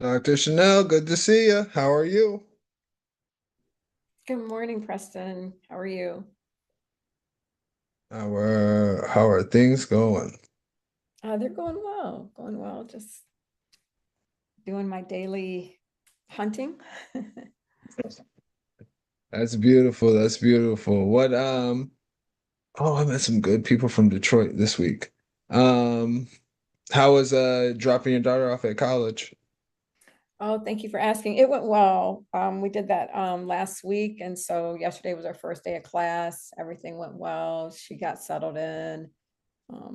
Dr. Chanel, good to see you. How are you? Good morning, Preston. How are you? How are things going? They're going well, going well. Just doing my daily hunting. That's beautiful. That's beautiful. Oh, I met some good people from Detroit this week. Um, how was dropping your daughter off at college? Oh, thank you for asking. It went well. We did that last week, and so yesterday was our first day of class. Everything went well. She got settled in.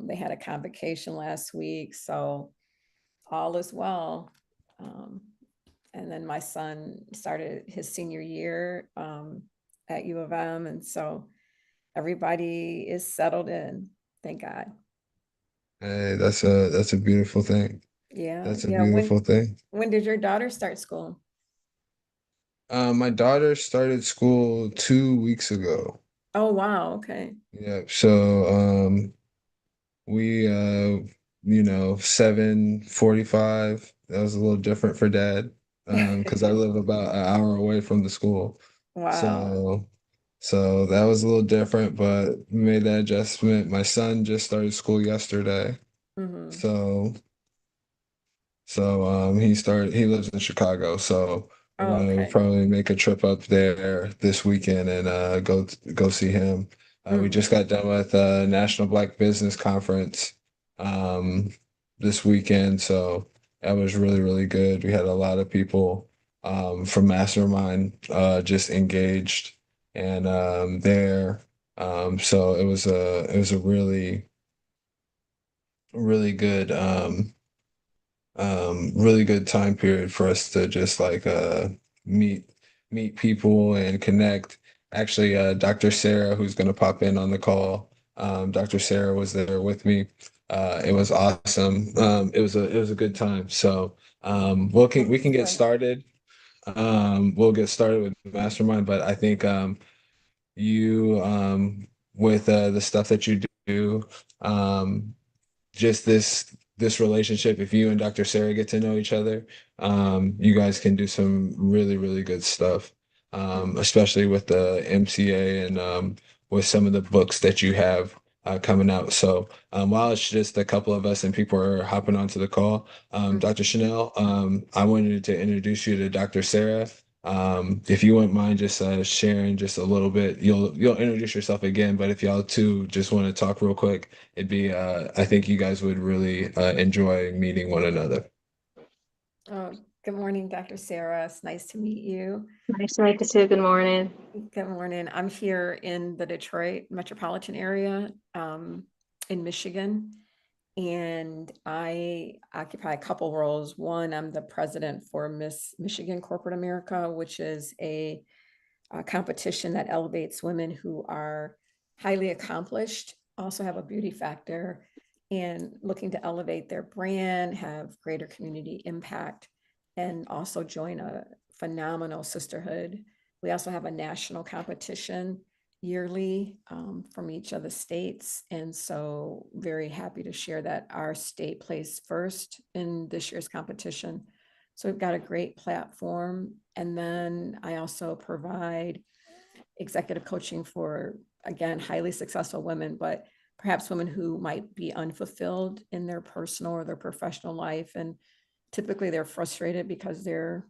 They had a convocation last week, so all is well. Um, and then my son started his senior year at U of M, and so everybody is settled in. Thank God. Hey, that's a beautiful thing. Yeah, That's a yeah. beautiful thing. When did your daughter start school? My daughter started school 2 weeks ago. Oh, wow. Okay. Yeah, so we 7:45. That was a little different for dad. Because I live about an hour away from the school. Wow. So so that was a little different, but we made that adjustment. My son just started school yesterday. Hmm. So he lives in Chicago, so we're Oh, gonna okay. probably make a trip up there this weekend and go see him. We just Hmm. got done with National Black Business Conference um this weekend, so that was really, really good. We had a lot of people from Mastermind just engaged and there. So it was a really good really good time period for us to just like meet meet people and connect. Actually, Dr. Sarah, who's going to pop in on the call, Dr. Sarah was there with me. It was awesome. It was a good time. So we can get Excellent. started. We'll get started with Mastermind, but I think you with the stuff that you do, um, just this relationship, if you and Dr. Sarah get to know each other, you guys can do some really, really good stuff, especially with the MCA and with some of the books that you have coming out. So while it's just a couple of us and people are hopping onto the call, Dr. Mhm. Chanel, I wanted to introduce you to Dr. Sarah. If you wouldn't mind just sharing just a little bit, you'll introduce yourself again, but if y'all two just want to talk real quick, I think you guys would really enjoy meeting one another. Good morning, Dr. Sarah. It's nice to meet you. Nice to meet you too. Good morning. Good morning. I'm here in the Detroit metropolitan area, in Michigan, and I occupy a couple roles. One, I'm the president for Miss Michigan Corporate America, which is a competition that elevates women who are highly accomplished, also have a beauty factor, and looking to elevate their brand, have greater community impact, and also join a phenomenal sisterhood. We also have a national competition yearly from each of the states. And so, very happy to share that our state placed first in this year's competition. So, we've got a great platform. And then I also provide executive coaching for, again, highly successful women, but perhaps women who might be unfulfilled in their personal or their professional life. And typically they're frustrated because they're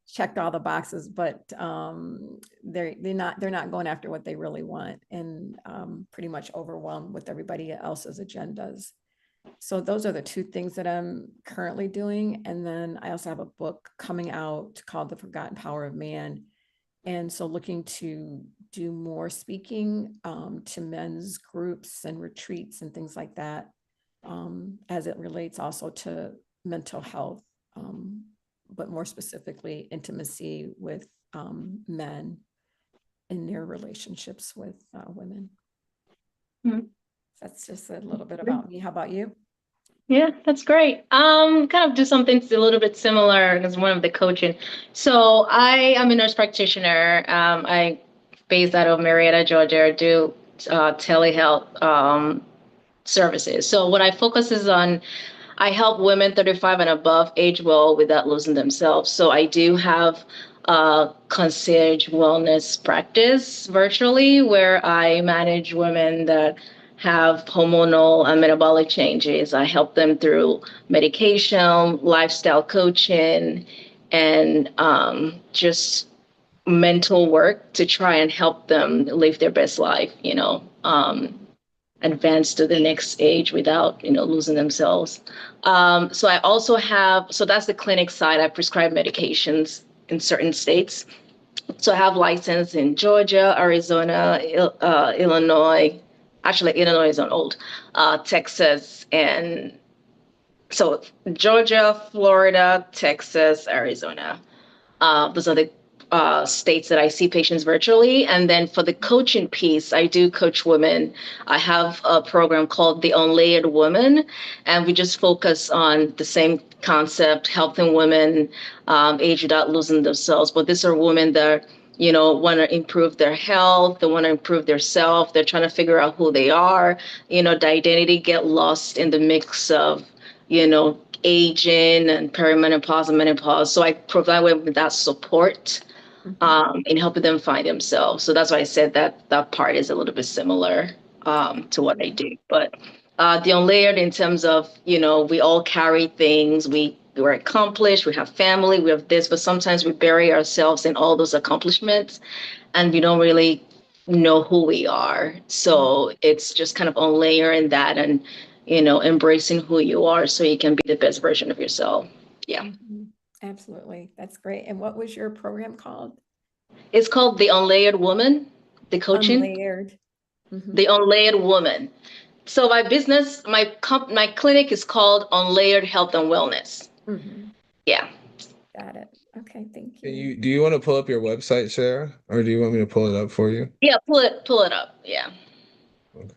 checked all the boxes, but they're not going after what they really want, and pretty much overwhelmed with everybody else's agendas. So those are the two things that I'm currently doing. And then I also have a book coming out called The Forgotten Power of Man. And so looking to do more speaking to men's groups and retreats and things like that, as it relates also to mental health, um, but more specifically intimacy with men in their relationships with women. Mhm. That's just a little bit about me. How about you? Yeah, that's great. Kind of do something a little bit similar as one of the coaching. So I am a nurse practitioner. I based out of Marietta, Georgia, do telehealth services. So what I focus is on I help women 35 and above age well without losing themselves. So I do have a concierge wellness practice virtually where I manage women that have hormonal and metabolic changes. I help them through medication, lifestyle coaching, and just mental work to try and help them live their best life, advance to the next age without, losing themselves. So I also have, so that's the clinic side. I prescribe medications in certain states. So I have license in Georgia, Arizona, Illinois. Actually, Illinois is on old. Texas, and so Georgia, Florida, Texas, Arizona. Those are the states that I see patients virtually. And then for the coaching piece, I do coach women. I have a program called The Unlayered Woman, and we just focus on the same concept, helping women age without losing themselves. But these are women that want to improve their health, they want to improve their self, they're trying to figure out who they are, the identity get lost in the mix of, aging and perimenopause and menopause. So I provide women with that support in helping them find themselves. So that's why I said that part is a little bit similar to what I do. But the unlayered in terms of, we all carry things, we're accomplished, we have family, we have this, but sometimes we bury ourselves in all those accomplishments and we don't really know who we are. So it's just kind of unlayering that and, embracing who you are so you can be the best version of yourself. Yeah. Absolutely. That's great. And what was your program called? It's called The Unlayered Woman, the coaching. Unlayered. The Unlayered Woman. So my business, my clinic is called Unlayered Health and Wellness. Yeah. Got it. Okay, thank you. Do you want to pull up your website, Sarah, or do you want me to pull it up for you? Yeah, pull it up. Yeah. Okay.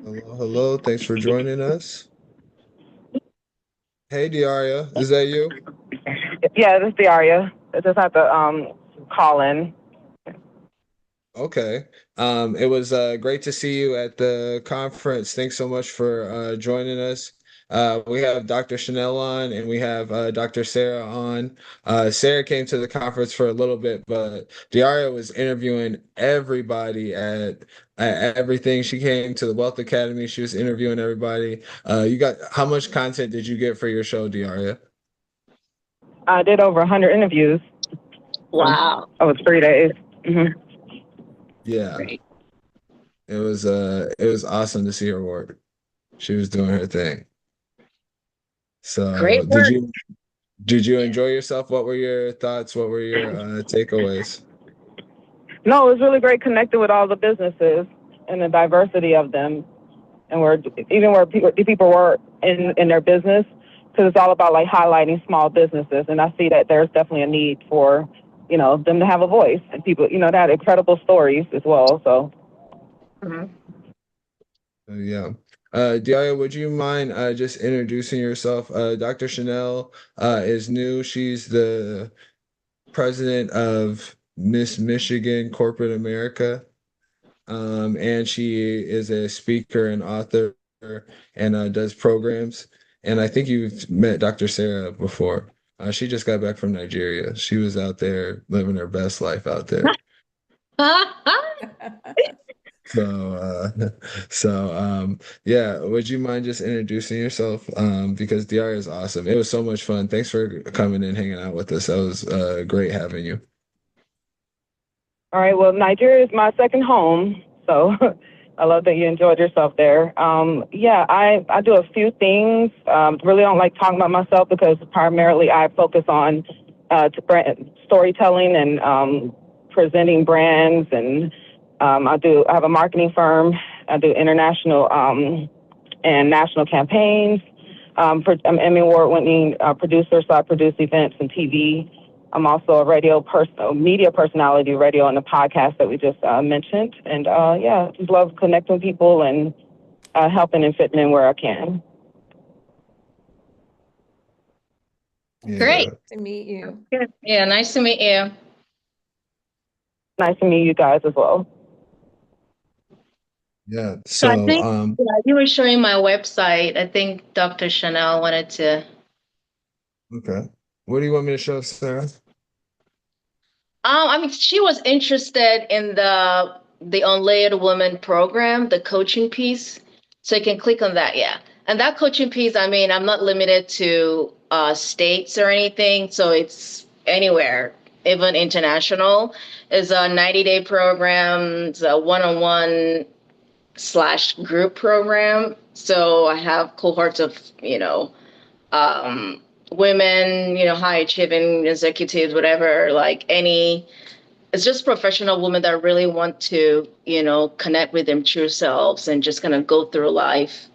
Hello, hello. Thanks for joining us. Hey, Diaria, is that you? Yeah, this is Diaria. I just have to call in. Okay. It was great to see you at the conference. Thanks so much for joining us. We have Dr. Chanel on and we have Dr. Sarah on. Sarah came to the conference for a little bit, but Diaria was interviewing everybody at everything. She came to the Wealth Academy. She was interviewing everybody. How much content did you get for your show, Diaria? I did over 100 interviews. Wow. Over 3 days. Yeah. Great. It was awesome to see her work. She was doing her thing. So Great work. did you enjoy yourself? What were your thoughts? What were your takeaways? No, it was really great connecting with all the businesses and the diversity of them, and where people were in their business, because it's all about like highlighting small businesses, and I see that there's definitely a need for them to have a voice and people that have incredible stories as well. So. Yeah. Diaya, would you mind just introducing yourself? Dr. Chanel is new. She's the president of Miss Michigan Corporate America. And she is a speaker and author and does programs. And I think you've met Dr. Sarah before. She just got back from Nigeria. She was out there living her best life out there. So, yeah, would you mind just introducing yourself? Because DR is awesome. It was so much fun. Thanks for coming and hanging out with us. That was great having you. All right. Well, Nigeria is my second home, so I love that you enjoyed yourself there. Yeah, I do a few things. Really don't like talking about myself because primarily I focus on storytelling and presenting brands, and I have a marketing firm. I do international and national campaigns. I'm Emmy award-winning producer, so I produce events and TV. I'm also a media personality, radio and the podcast that we just mentioned. And yeah, just love connecting with people and helping and fitting in where I can. Great. Yeah. To meet you. Good. Yeah, nice to meet you. Nice to meet you guys as well. Yeah. So I So, think yeah, you were showing my website. I think Dr. Chanel wanted to. okay. What do you want me to show, Sarah? I mean, she was interested in the Unlayered Woman program, the coaching piece. So you can click on that, yeah. And that coaching piece, I mean, I'm not limited to states or anything, so it's anywhere, even international. It's a 90-day program, it's a one-on-one slash group program. So I have cohorts of, um, women, high achieving executives, whatever, like any, it's just professional women that really want to, connect with their true selves and just kind of go through life,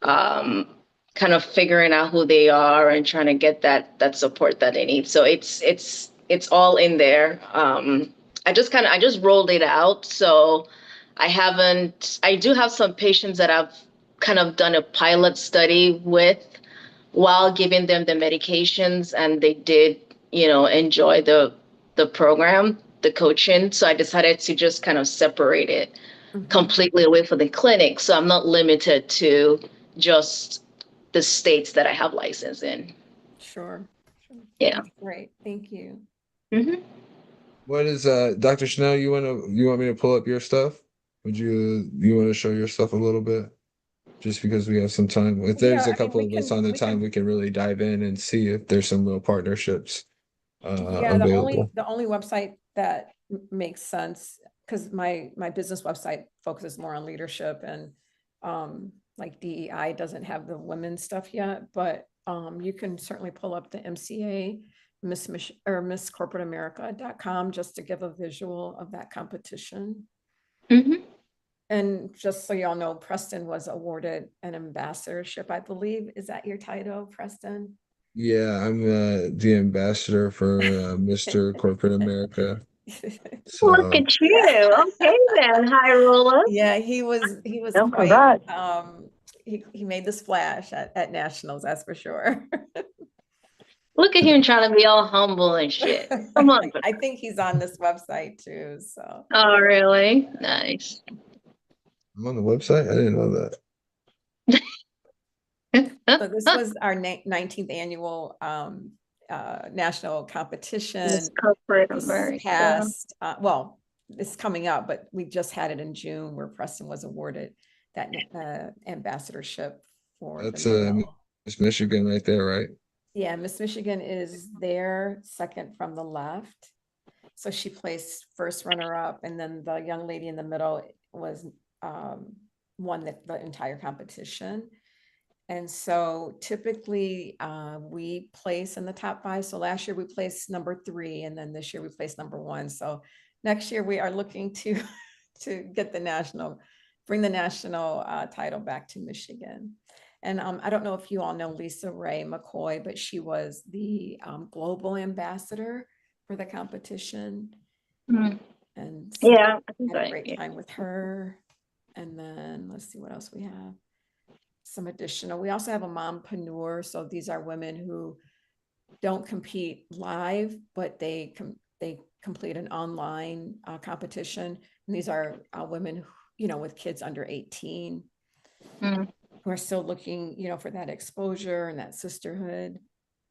um, kind of figuring out who they are and trying to get that support that they need. So it's all in there. I just rolled it out. So I do have some patients that I've kind of done a pilot study with while giving them the medications, and they did, enjoy the program, the coaching. So I decided to just kind of separate it Mhm. completely away from the clinic. So I'm not limited to just the states that I have license in. Sure. Sure. Yeah. That's great. Thank you. Hmm. What is Dr. Chanel, you want me to pull up your stuff? You want to show your stuff a little bit? Just because we have some time. If there's Yeah, a I mean, couple of us on the we time, can, we can really dive in and see if there's some real partnerships yeah, available. the only website that makes sense, because my business website focuses more on leadership and like DEI doesn't have the women's stuff yet, but you can certainly pull up the MCA Miss Corporate America.com just to give a visual of that competition. Hmm. And just so y'all know, Preston was awarded an ambassadorship, I believe. Is that your title, Preston? Yeah, I'm the ambassador for Mr. Corporate America. Look So at you. Okay then, high roller. Yeah, he was No, quite congrats. he made the splash at nationals, that's for sure. Look at him trying to be all humble and shit. Come on. I think he's on this website too, so. Oh, really? Nice. I'm on the website. I didn't know that. So this was our 19th annual national Miss competition. Corporate This America. past, well, it's coming up, but we just had it in June where Preston was awarded that ambassadorship for the That's male. Miss Michigan right there, right? Yeah, Miss Michigan is there, second from the left. So she placed first runner up, and then the young lady in the middle was won the entire competition. And so typically we place in the top 5. So last year we placed number 3, and then this year we placed number 1. So next year we are looking to to get the national, bring the national title back to Michigan. And I don't know if you all know Lisa Ray McCoy, but she was the global ambassador for the competition. Mm. And so Yeah, I think had a I, great yeah. time with her. And then let's see what else we have. Some additional, we also have a mompreneur. So these are women who don't compete live, but they complete an online competition. And these are women, with kids under 18 Mm. who are still looking, for that exposure and that sisterhood.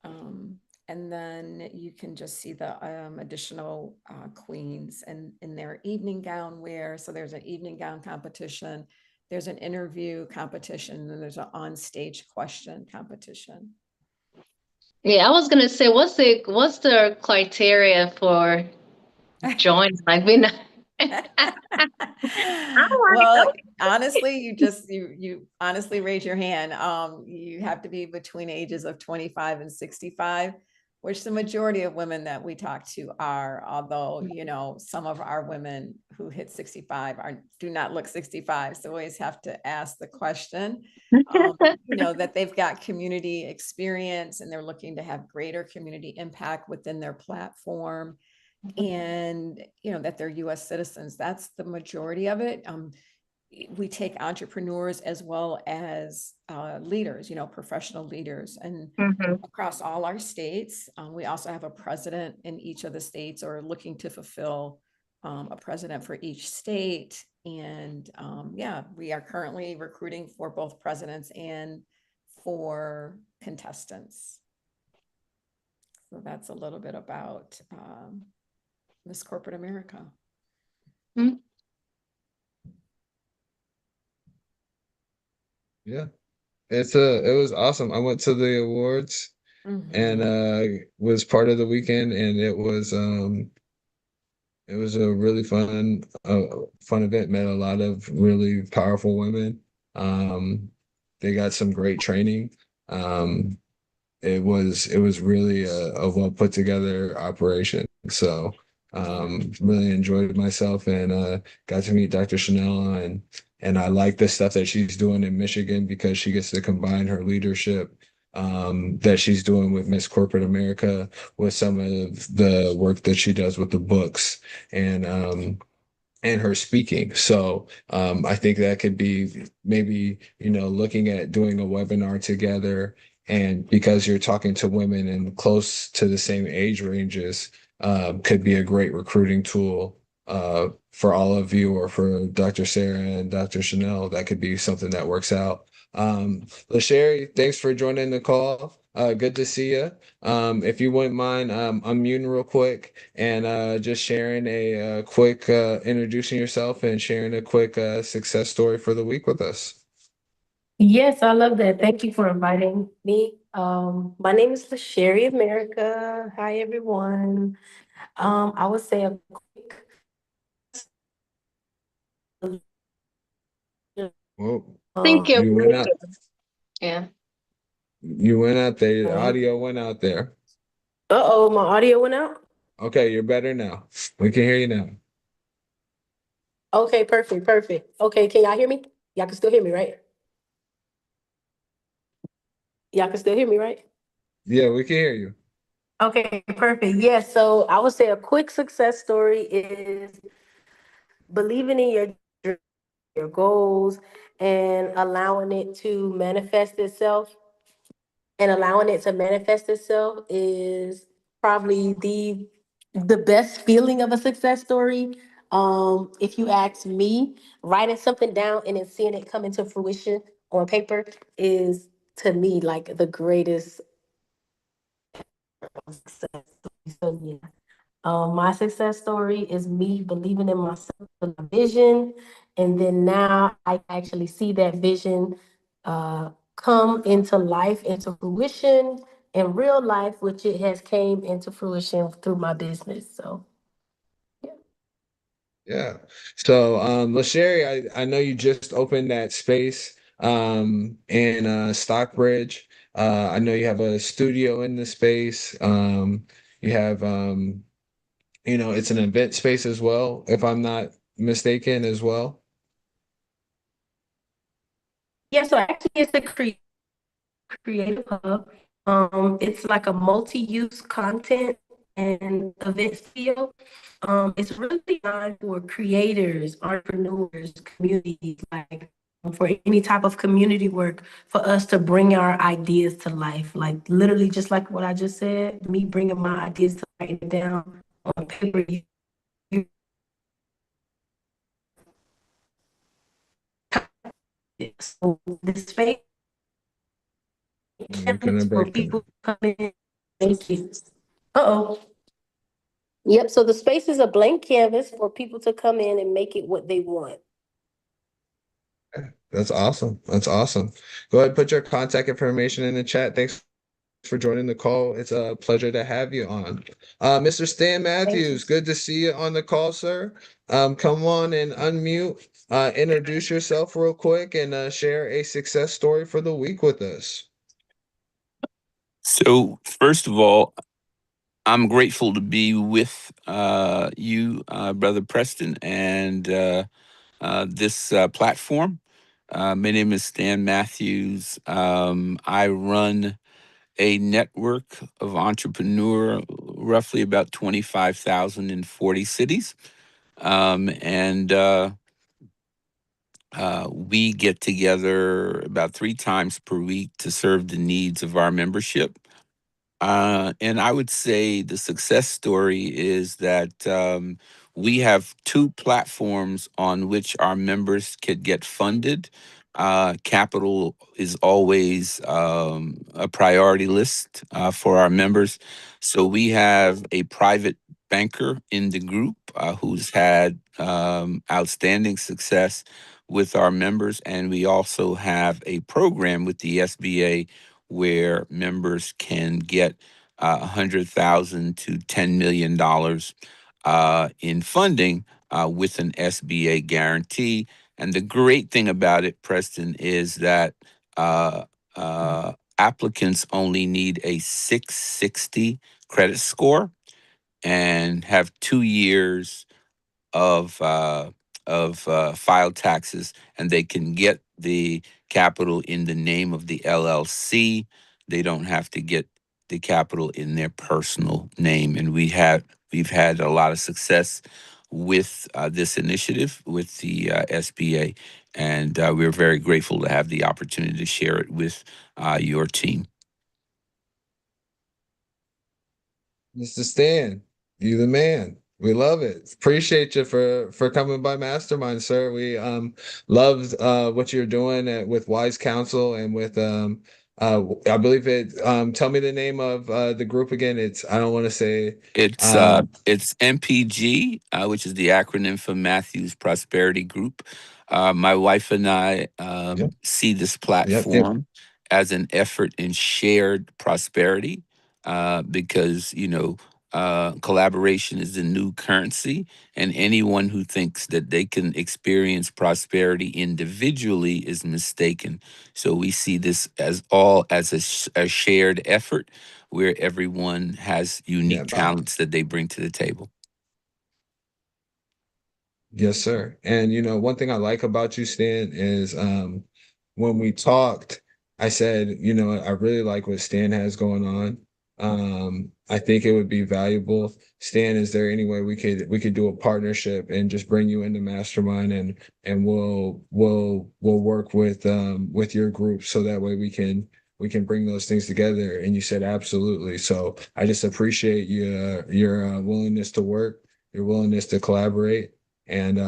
And then you can just see the additional queens and in their evening gown wear. So there's an evening gown competition, there's an interview competition, and there's an on-stage question competition. Yeah, I was gonna say, what's the criteria for joining? Like, we not. I'm like, Well, okay. honestly, you honestly raise your hand. You have to be between ages of 25 and 65, which the majority of women that we talk to are, although, some of our women who hit 65 do not look 65. So we always have to ask the question, that they've got community experience and they're looking to have greater community impact within their platform, and that they're US citizens. That's the majority of it. we take entrepreneurs as well as leaders, professional leaders, and Mhm. across all our states. We also have a president in each of the states, or looking to fulfill a president for each state. And yeah, we are currently recruiting for both presidents and for contestants. So that's a little bit about Miss Corporate America. Yeah, it was awesome. I went to the awards and was part of the weekend, and it was a really fun event. Met a lot of really powerful women. They got some great training. Um, it was really a well put together operation. So really enjoyed myself and got to meet Dr. Chanel, and I like the stuff that she's doing in Michigan because she gets to combine her leadership that she's doing with Miss Corporate America with some of the work that she does with the books and her speaking. So I think that could be maybe, looking at doing a webinar together. And because you're talking to women and close to the same age ranges, could be a great recruiting tool for all of you, or for Dr. Sarah and Dr. Chanel. That could be something that works out. LaSherry, thanks for joining the call. Good to see you. If you wouldn't mind unmuting real quick and just sharing a quick introducing yourself and sharing a quick success story for the week with us. Yes, I love that. Thank you for inviting me. My name is LaSherry America. Hi, everyone. I would say a quick. Well, Thank you. you went out. Yeah. You went out there. Your audio went out there. Uh-oh, my audio went out. Okay, you're better now. We can hear you now. Okay, perfect, perfect. Okay, can y'all hear me? Y'all can still hear me, right? Y'all can still hear me, right? Yeah, we can hear you. Okay, perfect. Yes, so I would say a quick success story is believing in your goals and allowing it to manifest itself. And allowing it to manifest itself is probably the best feeling of a success story. If you ask me, writing something down and then seeing it come into fruition on paper is, to me, like the greatest success story. So yeah. My success story is me believing in myself, in my vision, and then now I actually see that vision come into life, into fruition in real life, which it has came into fruition through my business. So yeah. Yeah. So, LaSherry, I know you just opened that space in Stockbridge. I know you have a studio in the space. You have it's an event space as well, if I'm not mistaken as well. Yeah, so actually it's a creative hub. It's like a multi-use content and event studio. It's really designed for creators, entrepreneurs, communities, like for any type of community work, for us to bring our ideas to life. Like literally, just like what I just said, me bringing my ideas to write it down on paper. So this space You're gonna for break there. people to come in. Thank you. Uh-oh. Yep, so the space is a blank canvas for people to come in and make it what they want. That's awesome. That's awesome. Go ahead and put your contact information in the chat. Thanks for joining the call. It's a pleasure to have you on. Mr. Stan Thank you. Matthews, good to see you on the call, sir. Come on and unmute, introduce yourself real quick, and share a success story for the week with us. So, first of all, I'm grateful to be with you, Brother Preston, and this platform. My name is Stan Matthews. I run a network of entrepreneur, roughly about 25,000 in 40 cities. And We get together about 3 times per week to serve the needs of our membership. And I would say the success story is that we have 2 platforms on which our members could get funded. Capital is always a priority list for our members. So we have a private banker in the group who's had outstanding success with our members. And we also have a program with the SBA where members can get 100,000 to $10 million in funding with an SBA guarantee. And the great thing about it, Preston, is that applicants only need a 660 credit score and have 2 years of filed taxes, and they can get the capital in the name of the LLC. They don't have to get the capital in their personal name, and we've had a lot of success with this initiative with the SBA, and we're very grateful to have the opportunity to share it with your team. Mr. Stan, you the man. We love it. Appreciate you for coming by Mastermind, sir. We loved what you're doing with Wise Counsel and with I believe it tell me the name of the group again. It's I don't want to say It's MPG, which is the acronym for Matthews Prosperity Group. My wife and I yep, see this yep, platform as an effort in shared prosperity, because collaboration is the new currency, and anyone who thinks that they can experience prosperity individually is mistaken. So we see this as all as a shared effort where everyone has unique yep. talents that they bring to the table. Yes, sir. And one thing I like about you, Stan, is when we talked, I said, I really like what Stan has going on. I think it would be valuable. Stan, is there any way we could do a partnership and just bring you into Mastermind and we'll work with your group so that way we can bring those things together. And you said absolutely. So I just appreciate your willingness to work, your willingness to collaborate, and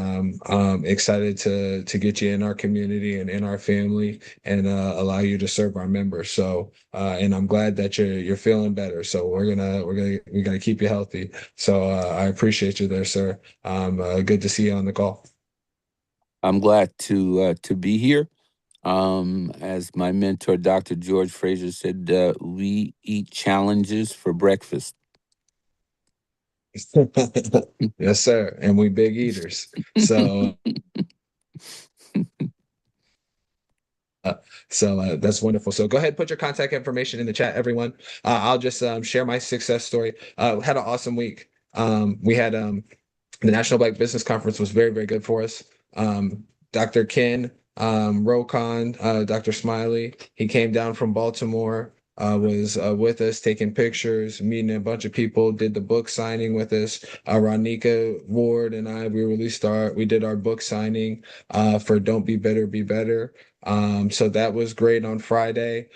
excited to get you in our community and in our family and allow you to serve our members. So and I'm glad that you're feeling better. So we gotta keep you healthy. So I appreciate you there, sir. Good to see you on the call. I'm glad to be here. As my mentor, Dr. George Fraser, said, we eat challenges for breakfast. Yes, sir. And we big eaters. So that's wonderful. So go ahead, and put your contact information in the chat, everyone. I'll just share my success story. Had an awesome week. We had the National Black Business Conference was very, very good for us. Dr. Ken Rokon, Dr. Smiley, he came down from Baltimore, was with us, taking pictures, meeting a bunch of people, did the book signing with us. Ronika Ward and I, we did our book signing for Don't Be Bitter, Be Better. So that was great on Friday.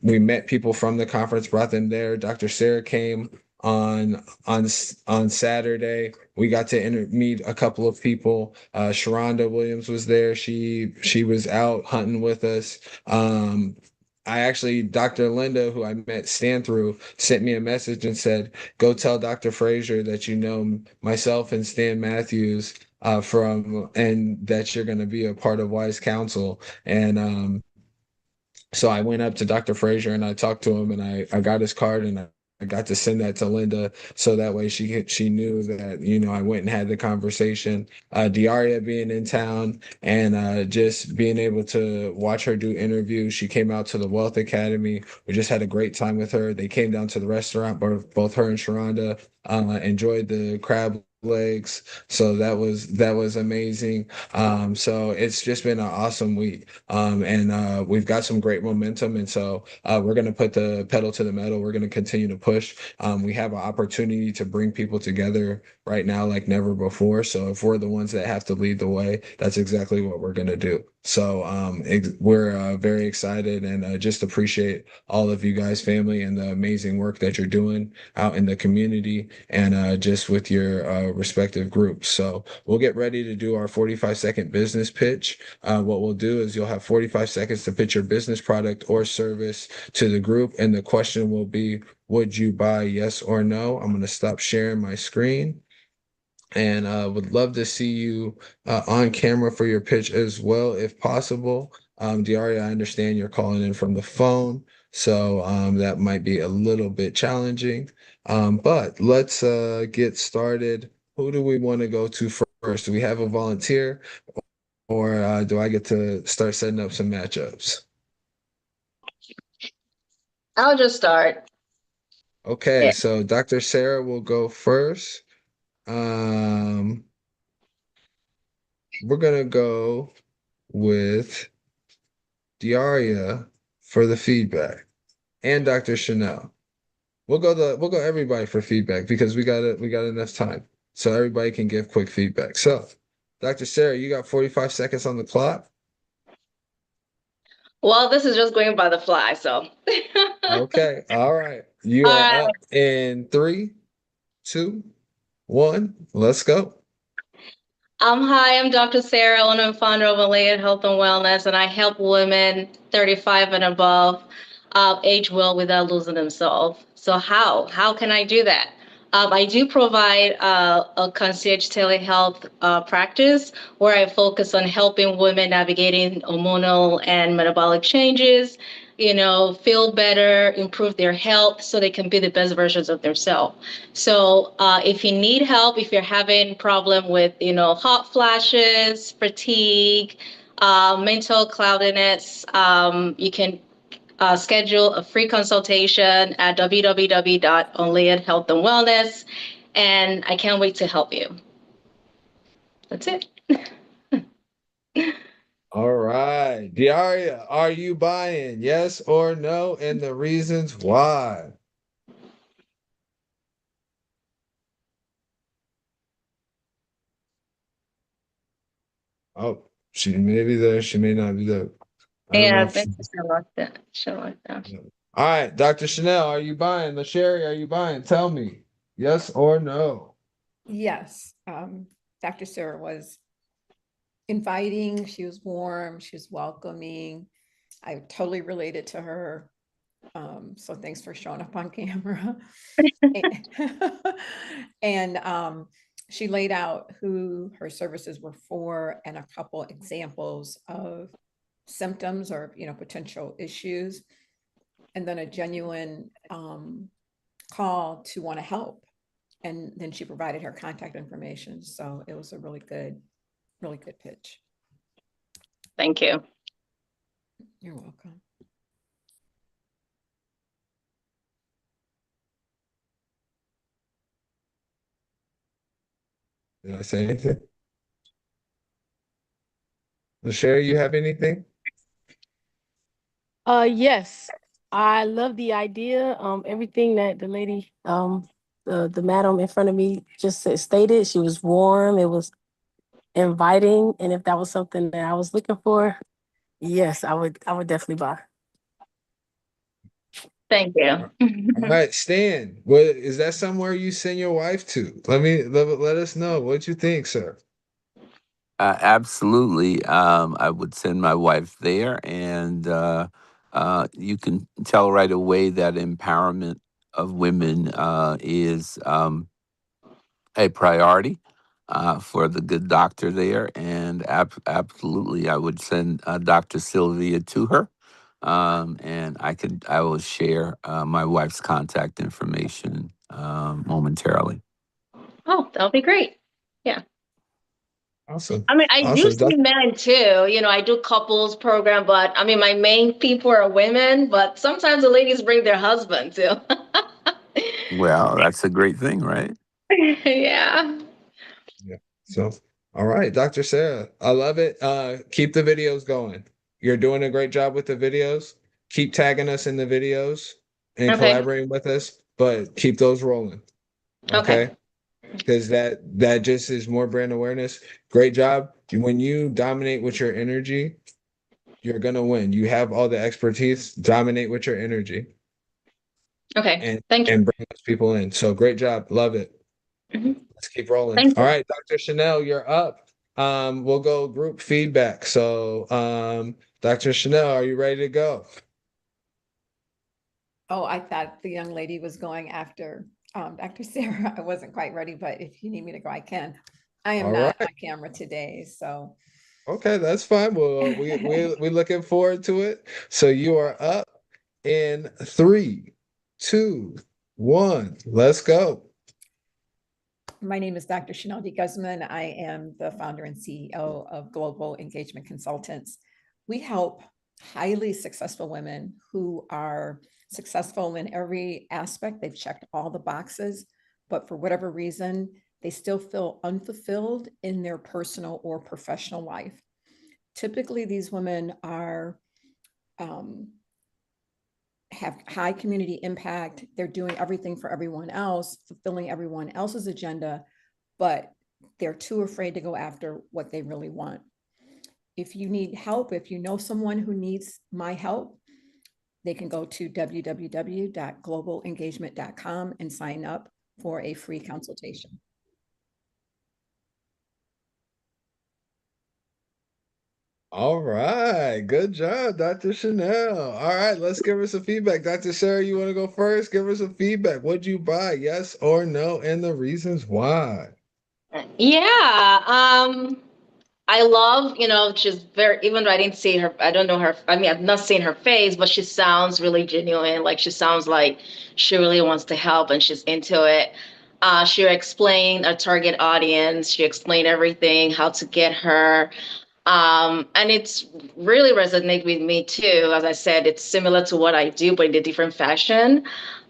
We met people from the conference, brought them there. Dr. Sarah came on Saturday. We got to meet a couple of people. Sharonda Williams was there. She was out hunting with us. I actually, Dr. Linda, who I met Stan through, sent me a message and said, "Go tell Dr. Frazier that you know myself and Stan Matthews and that you're going to be a part of Wise Counsel." And so I went up to Dr. Frazier and I talked to him and I got his card and I got to send that to Linda so that way she knew that I went and had the conversation. Diaria being in town and just being able to watch her do interviews. She came out to the Wealth Academy. We just had a great time with her. They came down to the restaurant, both her and Sharonda enjoyed the crab legs. So that was amazing. So it's just been an awesome week. And we've got some great momentum. And so we're gonna put the pedal to the metal. We're gonna continue to push. We have an opportunity to bring people together right now like never before. So if we're the ones that have to lead the way, that's exactly what we're gonna do. So we're very excited and just appreciate all of you guys, family, and the amazing work that you're doing out in the community and just with your respective groups. So we'll get ready to do our 45-second business pitch. What we'll do is you'll have 45 seconds to pitch your business product or service to the group. And the question will be, would you buy yes or no? I'm going to stop sharing my screen and would love to see you on camera for your pitch as well, if possible. Diaria, I understand you're calling in from the phone, so that might be a little bit challenging. But let's get started. Who do we want to go to first? Do we have a volunteer, or do I get to start setting up some matchups? I'll just start. Okay, Yeah. so Dr. Sarah will go first. Um, we're gonna go with Diaria for the feedback and Dr. Chanel. We'll go everybody for feedback because we got enough time. So everybody can give quick feedback. So Dr. Sarah, you got 45 seconds on the clock. Well, this is just going by the fly, so. Okay. All right. You All are right. up in 3, 2, 1. Let's go. Hi, I'm Dr. Sarah, owner and founder of Alea Health and Wellness, and I help women 35 and above age well without losing themselves. So how can I do that? I do provide a concierge telehealth practice where I focus on helping women navigating hormonal and metabolic changes, feel better, improve their health so they can be the best versions of themselves. So if you need help, if you're having problem with, hot flashes, fatigue, mental cloudiness, you can schedule a free consultation at www.onlyhealthandwellness, and I can't wait to help you. That's it. All right. Diaria, are you buying? Yes or no? And the reasons why. Oh, she may be there. She may not be there. I don't know Yeah, if she. thank you so much. So much. All right, Dr. Chanel, are you buying? LaSherry, are you buying? Tell me, yes or no? Yes, Dr. Sarah was inviting, she was warm, she was welcoming. I totally related to her. So thanks for showing up on camera. And she laid out who her services were for and a couple examples of symptoms or potential issues, and then a genuine call to want to help. And then she provided her contact information. So it was a really good pitch. Thank you. You're welcome. Did I say anything? LaSherry, you have anything? Yes, I love the idea. Everything that the lady, the madam in front of me just stated. She was warm. It was inviting, and if that was something that I was looking for, yes, I would definitely buy. Thank you. All right, Stan, what is that somewhere you send your wife to? Let us know what you think, sir. Absolutely. I would send my wife there, and you can tell right away that empowerment of women is a priority for the good doctor there. And absolutely, I would send Dr. Sylvia to her. And I will share my wife's contact information momentarily. Oh, that'll be great. Yeah. Awesome. I mean, I do Awesome. see men too. I do couples program, but I mean, my main people are women, but sometimes the ladies bring their husband too. Well, that's a great thing, right? Yeah. So, all right, Dr. Sarah, I love it. Keep the videos going. You're doing a great job with the videos. Keep tagging us in the videos and Okay. collaborating with us, but keep those rolling. Okay. Okay. Because that just is more brand awareness. Great job. When you dominate with your energy, you're gonna win. You have all the expertise. Dominate with your energy Okay. and Thank you. and bring those people in. So great job. Love it. Mhm. Let's keep rolling. Thank All you. right, Dr. Chanel, you're up. We'll go group feedback. So, Dr. Chanel, are you ready to go? Oh, I thought the young lady was going after Dr. Sarah. I wasn't quite ready, but if you need me to go, I can. I am All not right. on camera today, so. Okay, that's fine. Well, we looking forward to it. So you are up in three, two, one. Let's go. My name is Dr. Chanel D. Guzman. I am the founder and CEO of Global Engagement Consultants. We help highly successful women who are successful in every aspect. They've checked all the boxes, but for whatever reason, they still feel unfulfilled in their personal or professional life. Typically, these women are um, have high community impact. They're doing everything for everyone else, fulfilling everyone else's agenda, but they're too afraid to go after what they really want. If you need help, if you know someone who needs my help, they can go to www.globalengagement.com and sign up for a free consultation. All right. Good job, Dr. Chanel. All right, let's give her some feedback. Dr. Sarah, you want to go first? Give her some feedback. What'd you buy? Yes or no? And the reasons why. Yeah. I love, she's very, even though I didn't see her, I don't know her. I mean, I've not seen her face, but she sounds really genuine. Like she sounds like she really wants to help and she's into it. She explained a target audience. She explained everything, how to get her. And it's really resonate with me too. As I said, it's similar to what I do, but in a different fashion.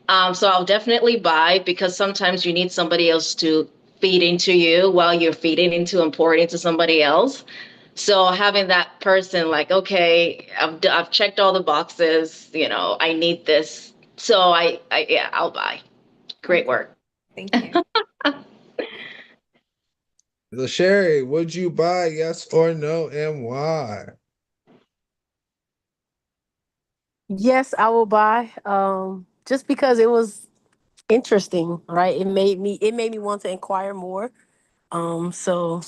So I'll definitely buy because sometimes you need somebody else to feed into you while you're feeding into and pouring into somebody else. So having that person like, okay, I've checked all the boxes, I need this. So yeah, I'll buy. Great Okay, work. thank you. So Sherry, would you buy? Yes or no? And why? Yes, I will buy. Just because it was interesting, right? It made me want to inquire more. So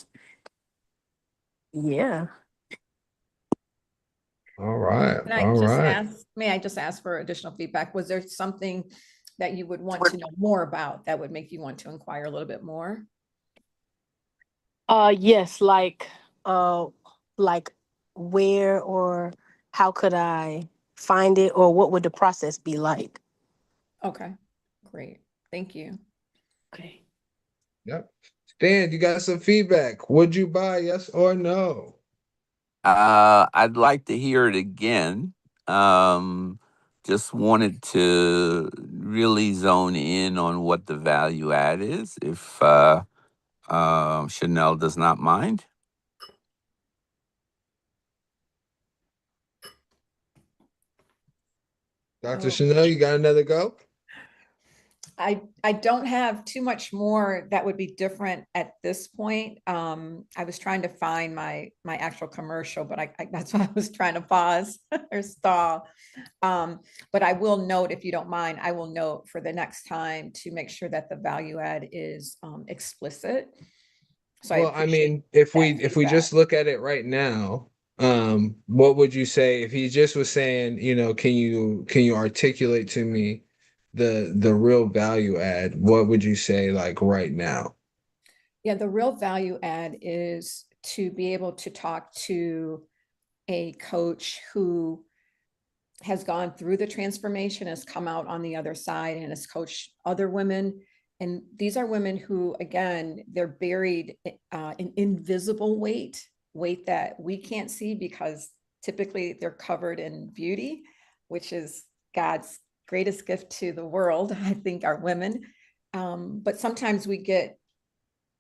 yeah. All right. Can I All just right. ask, may I just ask for additional feedback? Was there something that you would want to know more about that would make you want to inquire a little bit more? Yes, uh like where or how could I find it or what would the process be like? Okay, great. Thank you. Okay. Yep. Stan, you got some feedback. Would you buy? Yes or no? I'd like to hear it again. Um, just wanted to really zone in on what the value add is, if Chanel does not mind. Dr. Oh, Chanel, you got another go? I don't have too much more that would be different at this point. I was trying to find my actual commercial, but that's why I was trying to pause or stall. But I will note, if you don't mind, I will note for the next time to make sure that the value add is explicit. So I Well, I appreciate mean, if we that if we feedback. just look at it right now, what would you say if he just was saying, can you articulate to me the real value add? What would you say like right now? Yeah, the real value add is to be able to talk to a coach who has gone through the transformation, has come out on the other side, and has coached other women. And these are women who, again, they're buried in invisible weight that we can't see because typically they're covered in beauty, which is God's greatest gift to the world, I think, are women. But sometimes we get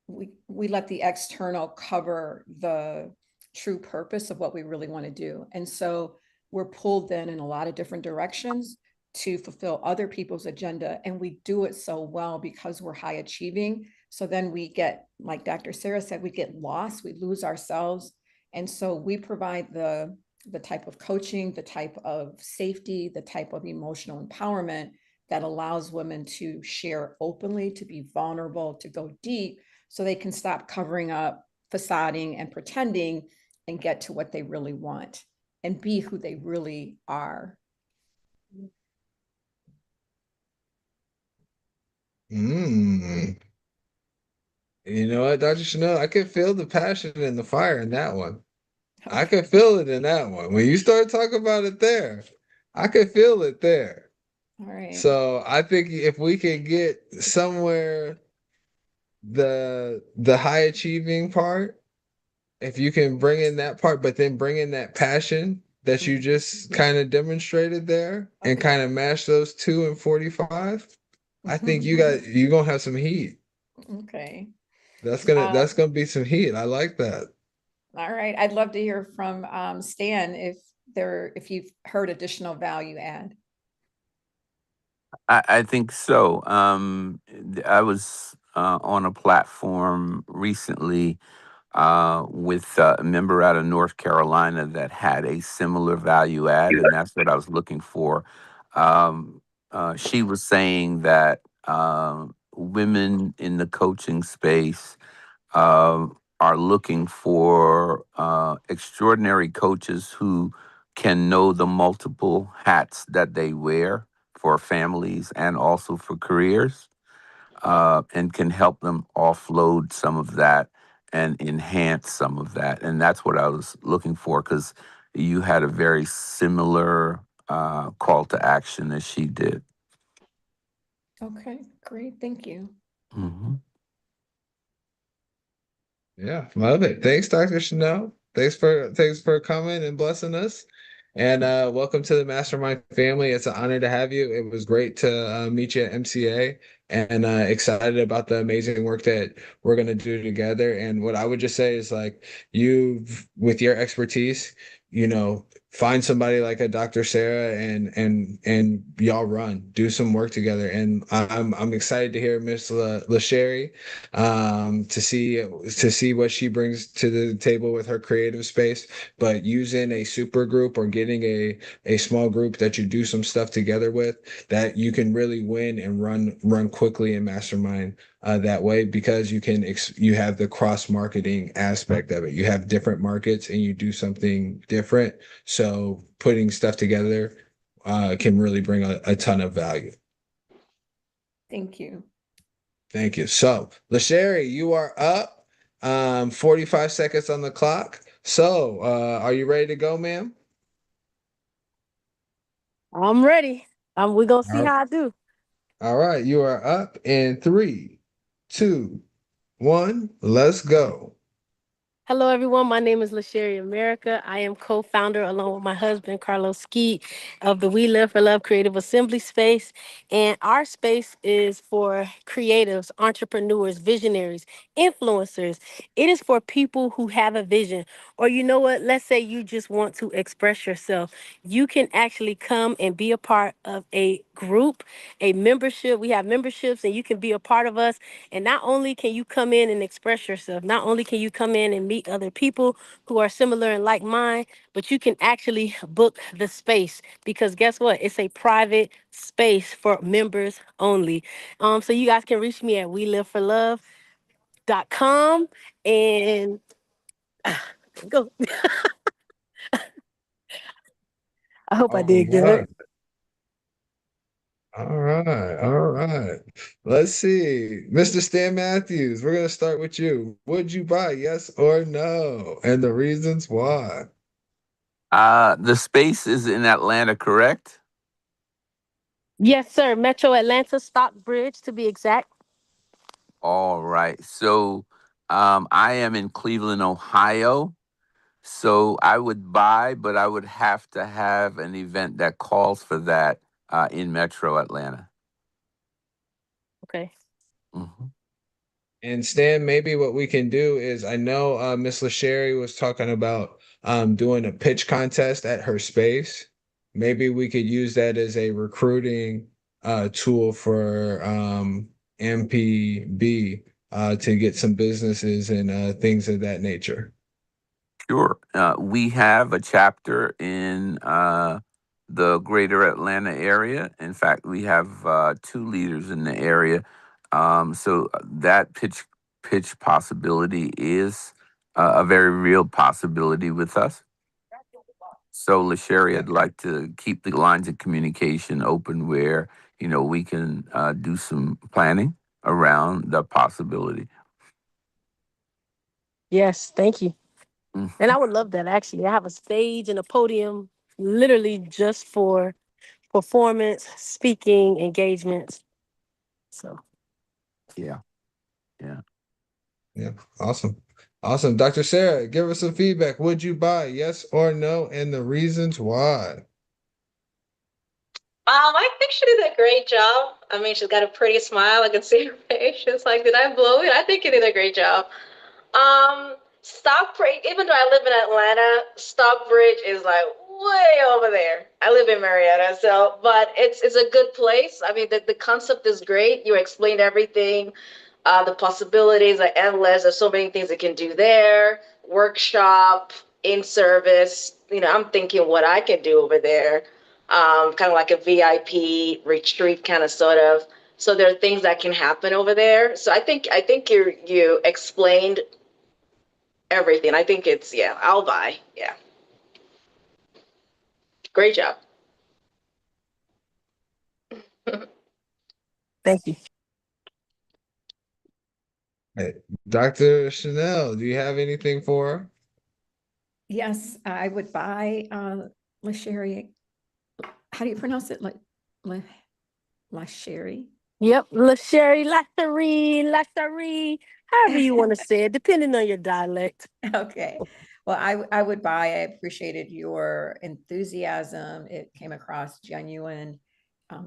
we let the external cover the true purpose of what we really want to do. And so we're pulled then in a lot of different directions to fulfill other people's agenda. And we do it so well because we're high achieving. So then we get, like Dr. Sarah said, we get lost, we lose ourselves. And so we provide the type of coaching, the type of safety, the type of emotional empowerment that allows women to share openly, to be vulnerable, to go deep, so they can stop covering up, facading, and pretending and get to what they really want and be who they really are. Mm. You know what, Dr. Chanel? I can feel the passion and the fire in that one. I Okay. can feel it in that one. When you start talking about it there, I can feel it there. All right. So I think if we can get somewhere the high achieving part, if you can bring in that part, but then bring in that passion that you just kind of demonstrated there and Okay. kind of mash those two and 45, I think Mhm. you're gonna have some heat. Okay. That's gonna be some heat. I like that. All right. I'd love to hear from Stan if you've heard additional value add. I think so. I was on a platform recently with a member out of North Carolina that had a similar value add, and that's what I was looking for. She was saying that women in the coaching space are looking for extraordinary coaches who can know the multiple hats that they wear for families and also for careers, and can help them offload some of that and enhance some of that. And that's what I was looking for, because you had a very similar call to action as she did. Okay, great. Thank you. Hmm. Yeah, love it. Thanks, Dr. Chanel. Thanks for coming and blessing us. And welcome to the Mastermind family. It's an honor to have you. It was great to meet you at MCA, and excited about the amazing work that we're going to do together. And what I would just say is, like, you, with your expertise, find somebody like a Dr. Sarah, and y'all do some work together. And I'm excited to hear Miss LaSherry, to see what she brings to the table with her creative space. But using a super group or getting a small group that you do some stuff together with, that you can really win and run quickly in Mastermind that way, because you have the cross marketing aspect of it. You have different markets and you do something different. So putting stuff together can really bring a ton of value. Thank you. Thank you. So, LaSherry, you are up. 45 seconds on the clock. So, are you ready to go, ma'am? I'm ready. We're gonna see All how I do. all right. You are up in three, two, one. Let's go. Hello, everyone. My name is LaSherry America. I am co-founder, along with my husband, Carlos Skeet, of the We Live for Love Creative Assembly Space. And our space is for creatives, entrepreneurs, visionaries, influencers. It is for people who have a vision. Or you know what? Let's say you just want to express yourself. You can actually come and be a part of a group, a membership. We have memberships, and you can be a part of us. And not only can you come in and express yourself, not only can you come in and meet other people who are similar and like mind, but you can actually book the space, because guess what? It's a private space for members only. So you guys can reach me at WeLiveForLove.com and go. I hope I All did good. right. All right. All right. Let's see. Mr. Stan Matthews, we're going to start with you. Would you buy, yes or no? And the reasons why. The space is in Atlanta, correct? Yes, sir. Metro Atlanta, Stockbridge to be exact. All right. So I am in Cleveland, Ohio. So I would buy, but I would have to have an event that calls for that in Metro Atlanta. Okay. Hmm. And Stan, maybe what we can do is I know Miss LaSherry was talking about doing a pitch contest at her space. Maybe we could use that as a recruiting tool for MPB to get some businesses and things of that nature. Sure. We have a chapter in the greater Atlanta area. In fact, we have two leaders in the area. So that pitch possibility is a very real possibility with us. So, LaSherry, Yeah. I'd like to keep the lines of communication open where, we can do some planning around the possibility. Yes, thank you. And Mhm. I would love that actually. I have a stage and a podium literally just for performance, speaking, engagements. So Yeah, yeah. Yeah. Awesome. Awesome. Dr. Sarah, give us some feedback. Would you buy yes or no and the reasons why? I think she did a great job. I mean, she's got a pretty smile. I can see her face. She's like, did I blow it? I think you did a great job. Stockbridge, even though I live in Atlanta, Stockbridge is like way over there. I live in Marietta, so but it's a good place. I mean, the concept is great. You explained everything. The possibilities are endless. There's so many things you can do there. Workshop, in service. I'm thinking what I can do over there. Kind of like a VIP retreat, kind of sort of. So there are things that can happen over there. So I think you explained everything. I think it's, yeah, I'll buy. Yeah. Great job. thank you. Hey, Dr. Chanel, do you have anything for her? Yes, I would buy LaSherry. How do you pronounce it? Like LaSherry? Yep, LaSherry, LaSherry, however you want to say it, depending on your dialect. Okay. Well, I would buy. I appreciated your enthusiasm. It came across genuine.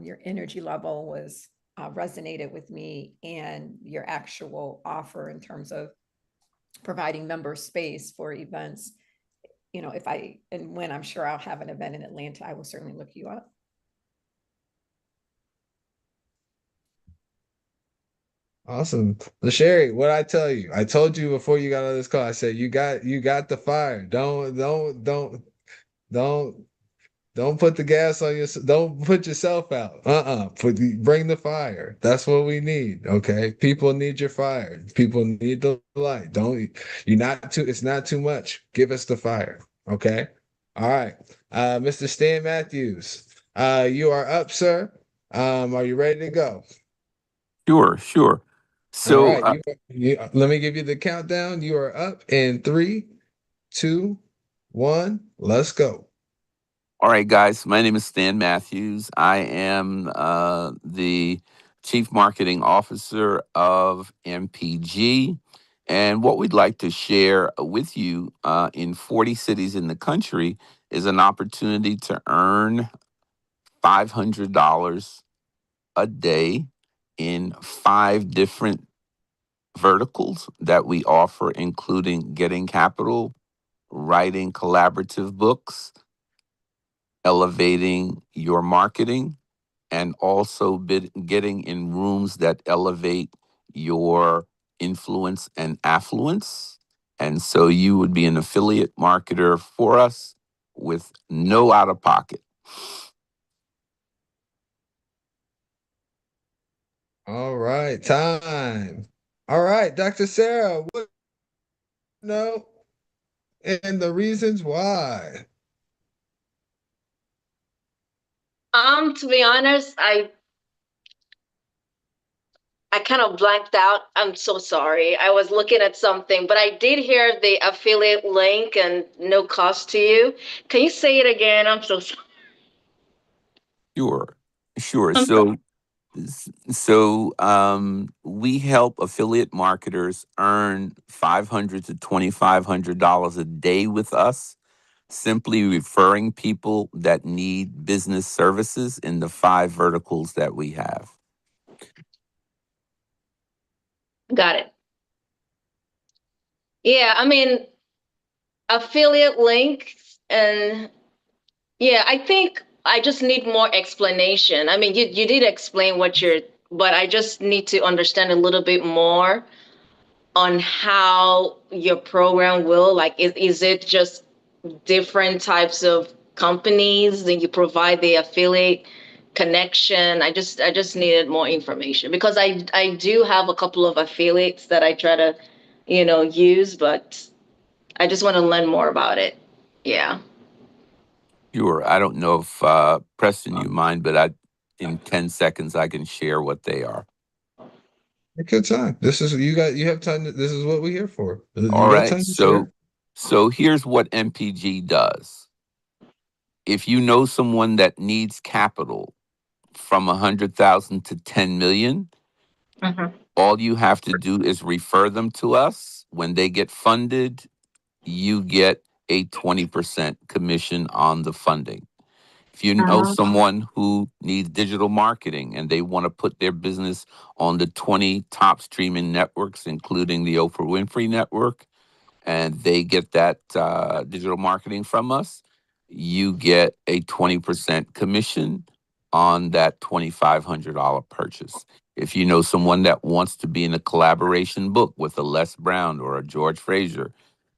Your energy level was resonated with me, and your actual offer in terms of providing member space for events. If I and when I'm sure I'll have an event in Atlanta, I will certainly look you up. Awesome. LaSherry, what I tell you? I told you before you got on this call. I said you got the fire. Don't don't put the gas on your don't put yourself out. Bring the fire. That's what we need. Okay. People need your fire. People need the light. Don't you're not too it's not too much. Give us the fire. Okay. All right. Mr. Stan Matthews. You are up, sir. Are you ready to go? Sure, sure. All So, right, let me give you the countdown. You are up in three, two, one. Let's go. all right, guys, my name is Stan Matthews. I am the Chief Marketing Officer of MPG. And what we'd like to share with you in 40 cities in the country is an opportunity to earn $500 a day in 5 different verticals that we offer, including getting capital, writing collaborative books, elevating your marketing, and also getting in rooms that elevate your influence and affluence. And so you would be an affiliate marketer for us with no out of pocket. All right, time. All right, Dr. Sarah, what no and the reasons why. To be honest, I kind of blanked out. I'm so sorry. I was looking at something, but I did hear the affiliate link and no cost to you. Can you say it again? I'm so sorry. Sure, sure. I'm So we help affiliate marketers earn $500 to $2,500 a day with us, simply referring people that need business services in the 5 verticals that we have. Got it. Yeah, I mean, affiliate links and yeah, I think I just need more explanation. I mean, you did explain what you're, but I just need to understand a little bit more on how your program will, like, is it just different types of companies that you provide the affiliate connection? I just needed more information because I do have a couple of affiliates that I try to, use, but I just want to learn more about it. Yeah. Sure. I don't know if Preston, you mind, but in 10 seconds, I can share what they are. Take your time. You have time. This is what we're here for. All You got right. time to share. So here's what MPG does. If you know someone that needs capital from 100,000 to 10 million, Mhm. all you have to do is refer them to us. When they get funded, you get a 20% commission on the funding. If you know someone who needs digital marketing and they want to put their business on the 20 top streaming networks, including the Oprah Winfrey Network, and they get that digital marketing from us, you get a 20% commission on that $2,500 purchase. If you know someone that wants to be in a collaboration book with a Les Brown or a George Fraser,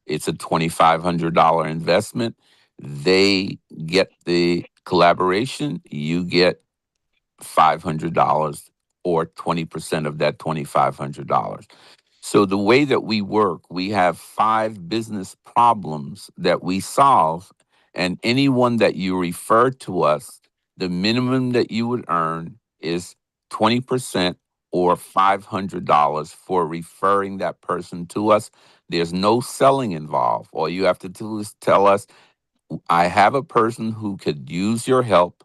it's a $2,500 investment. They get the collaboration, you get $500 or 20% of that $2,500. So the way that we work, we have 5 business problems that we solve, and anyone that you refer to us, the minimum that you would earn is 20% or $500 for referring that person to us. There's no selling involved. All you have to do is tell us, I have a person who could use your help.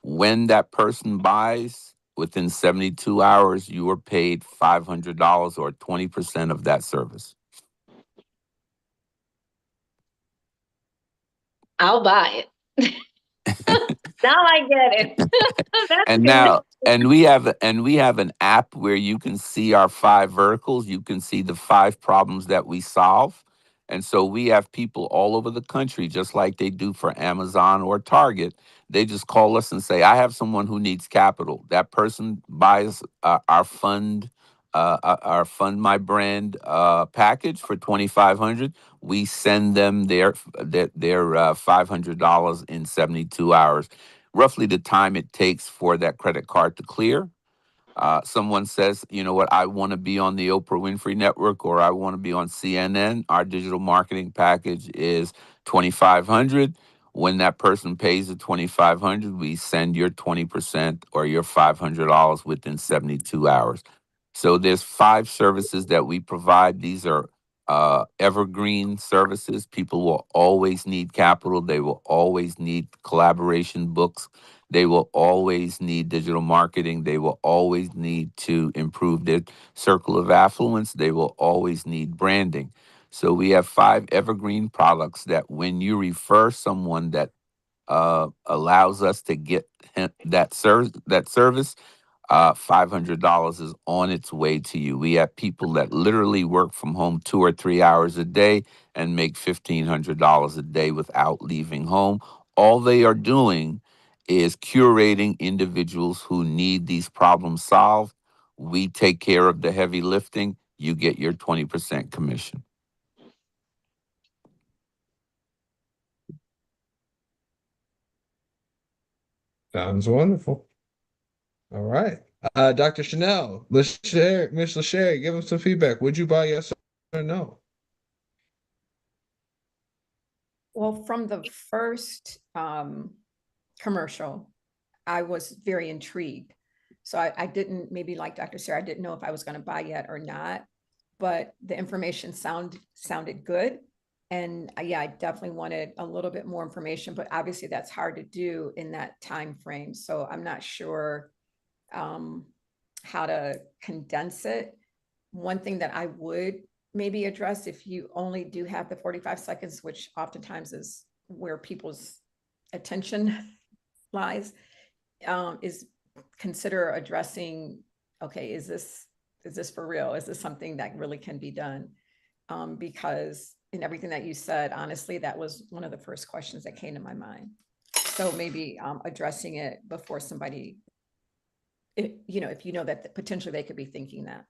When that person buys, within 72 hours, you are paid $500 or 20% of that service. I'll buy it. Now I get it. That's And good. now, and we have an app where you can see our 5 verticals. You can see the 5 problems that we solve. And so we have people all over the country, just like they do for Amazon or Target. They just call us and say, I have someone who needs capital. That person buys our Fund My Brand package for 2,500. We send them their $500 in 72 hours, roughly the time it takes for that credit card to clear. Someone says, you know what, I want to be on the Oprah Winfrey Network or I want to be on CNN. Our digital marketing package is 2,500. When that person pays the 2,500, we send your 20% or your $500 within 72 hours. So there's 5 services that we provide. These are evergreen services. People will always need capital. They will always need collaboration books. They will always need digital marketing. They will always need to improve their circle of affluence. They will always need branding. So we have 5 evergreen products that when you refer someone that allows us to get that service, $500 is on its way to you. We have people that literally work from home 2 or 3 hours a day and make $1,500 a day without leaving home. All they are doing is curating individuals who need these problems solved. We take care of the heavy lifting. You get your 20% commission. Sounds wonderful. All right. Dr. Chanel, Miss Lachey, give him some feedback. Would you buy yes or no? Well, from the first commercial, I was very intrigued. So I didn't, maybe like Dr. Sarah, I didn't know if I was going to buy yet or not, but the information sounded good. And yeah, I definitely wanted a little bit more information, but obviously that's hard to do in that time frame. So I'm not sure how to condense it. One thing that I would maybe address, if you only do have the 45 seconds, which oftentimes is where people's attention lies, is consider addressing, okay, is this for real? Is this something that really can be done? because in everything that you said, honestly, that was one of the first questions that came to my mind. So maybe addressing it before somebody, if you know that potentially they could be thinking that.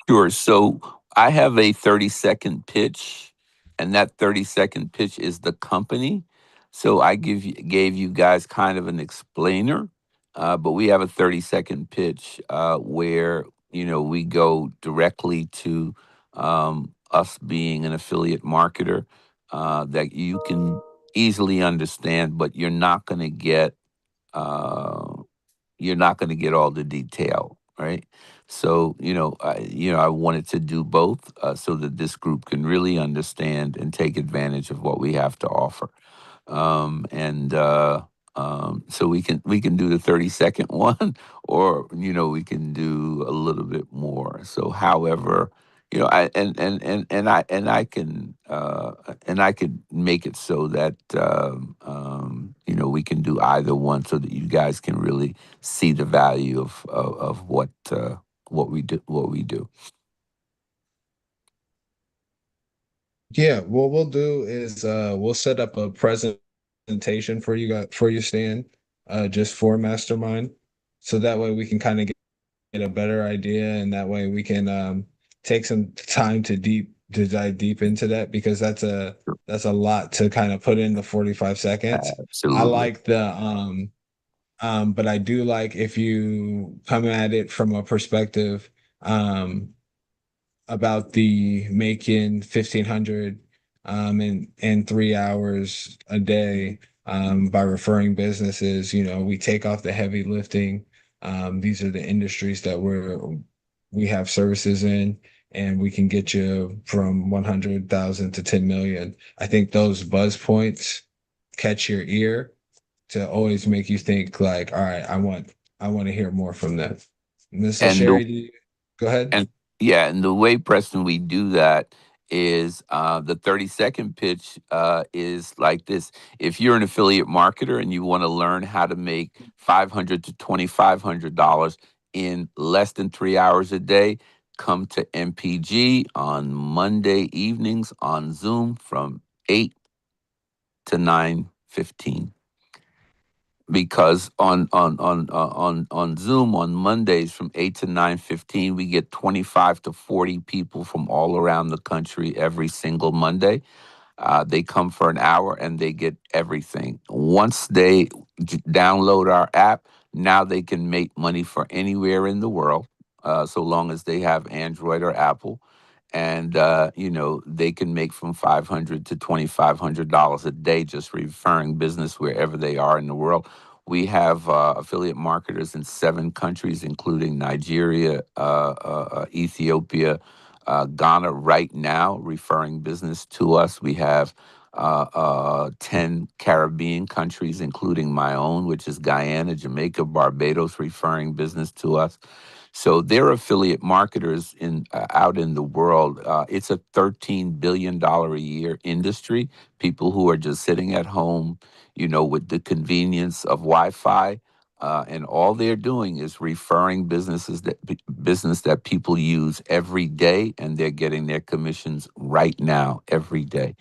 Sure. So I have a 30-second pitch, and that 30-second pitch is the company. So I gave you guys kind of an explainer, but we have a 30-second pitch where we go directly to us being an affiliate marketer that you can easily understand, but uh, you're not going to get all the detail, right? So, I wanted to do both so that this group can really understand and take advantage of what we have to offer. And so we can do the 30-second one, or we can do a little bit more. So, however, I can make it so that we can do either one, so that you guys can really see the value of what we do. Yeah, what we'll do is we'll set up a presentation for you guys for you, Stan, just for Mastermind. So that way we can kind of get a better idea, and that way we can take some time to dive deep into that, because that's a lot to kind of put in the 45 seconds. I Absolutely. like but I do like if you come at it from a perspective um about the making 1,500 in 3 hours a day by referring businesses. We take off the heavy lifting. These are the industries that we have services in, and we can get you from 100,000 to 10 million. I think those buzz points catch your ear to always make you think like, all right, I want to hear more from them. Mr. And the Sherry, go ahead. And yeah, and the way, Preston, we do that is the 30-second pitch is like this. If you're an affiliate marketer and you want to learn how to make $500 to $2,500 in less than 3 hours a day, come to MPG on Monday evenings on Zoom from 8 to 9:15, because on Zoom on Mondays from 8 to 9:15, we get 25 to 40 people from all around the country every single Monday. They come for an hour and they get everything. Once they download our app, now they can make money for anywhere in the world, so long as they have Android or Apple. And they can make from $500 to $2,500 a day just referring business wherever they are in the world. We have affiliate marketers in 7 countries, including Nigeria, Ethiopia, Ghana right now, referring business to us. We have 10 Caribbean countries, including my own, which is Guyana, Jamaica, Barbados, referring business to us. So they're affiliate marketers out in the world. It's a $13 billion a year industry. People who are just sitting at home, with the convenience of Wi-Fi, and all they're doing is referring business that people use every day, and they're getting their commissions right now every day.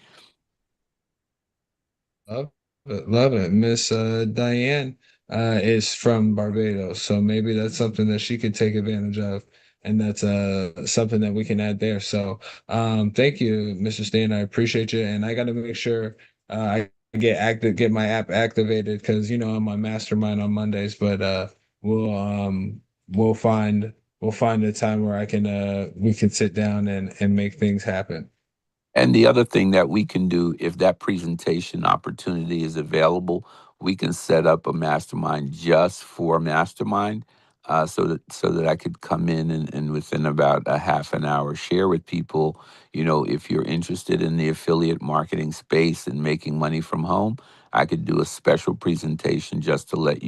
Love it, love it. Miss Diane is from Barbados, so maybe that's something that she could take advantage of, and that's something that we can add there. So thank you, Mr. Stan. I appreciate you, and I got to make sure I get my app activated, because I'm on Mastermind on Mondays, but we'll um we'll find we'll find a time where we can sit down and make things happen. And the other thing that we can do, if that presentation opportunity is available, we can set up a mastermind just for mastermind, so that I could come in and within about a half an hour share with people. If you're interested in the affiliate marketing space and making money from home, I could do a special presentation just to let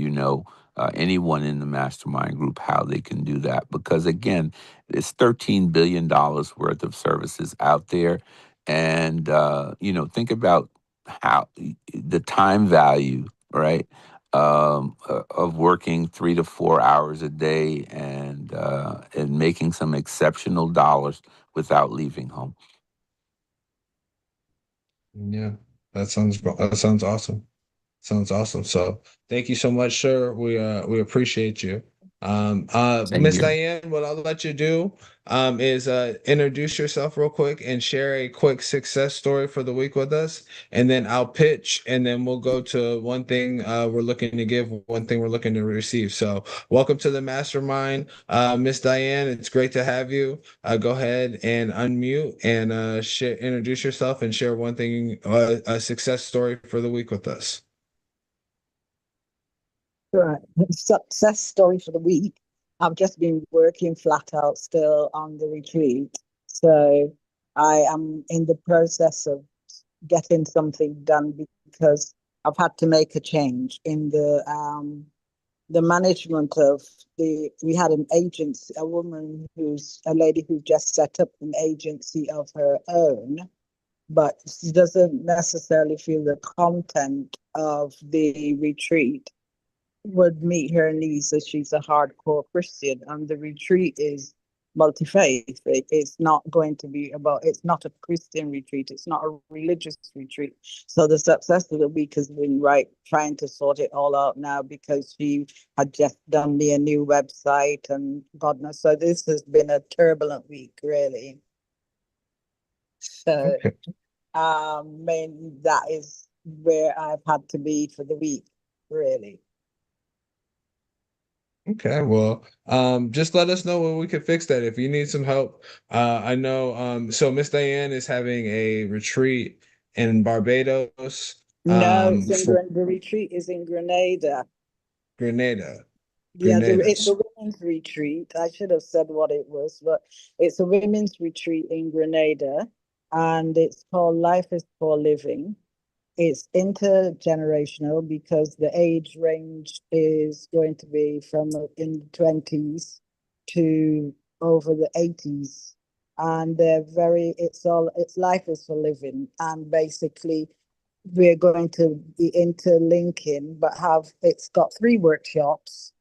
anyone in the mastermind group how they can do that. Because again, it's $13 billion worth of services out there, and think about how the time value, right, of working 3 to 4 hours a day and making some exceptional dollars without leaving home. Yeah, that sounds awesome. Sounds awesome. So thank you so much, sir. We appreciate you. Same Miss here. Diane, what I'll let you do is introduce yourself real quick and share a quick success story for the week with us, and then I'll pitch, and then we'll go to one thing we're looking to give, one thing we're looking to receive. So welcome to the Mastermind, Miss Diane. It's great to have you. Go ahead and unmute and introduce yourself and share one thing, a success story for the week with us. Right. Success story for the week. I've just been working flat out still on the retreat. So I am in the process of getting something done because I've had to make a change in the management of we had an agency, a lady who just set up an agency of her own, but she doesn't necessarily feel the content of the retreat would meet her needs as she's a hardcore Christian, and the retreat is multi-faith. It's not going to be about, it's not a Christian retreat, it's not a religious retreat. So the success of the week has been trying to sort it all out now because she had just done me a new website and God knows. So this has been a turbulent week, really. So Okay. mainly that is where I've had to be for the week, really. Okay, well, just let us know when we can fix that if you need some help. I know, so Miss Diane is having a retreat in Barbados, No, it's in for the retreat is in Grenada. Grenada. Yeah, Grenada. it's a women's retreat. I should have said what it was, but it's a women's retreat in Grenada, and it's called Life is for Living. It's intergenerational because the age range is going to be from in the 20s to over the 80s. And it's life is for living. And basically, we're going to be interlinking, but it's got 3 workshops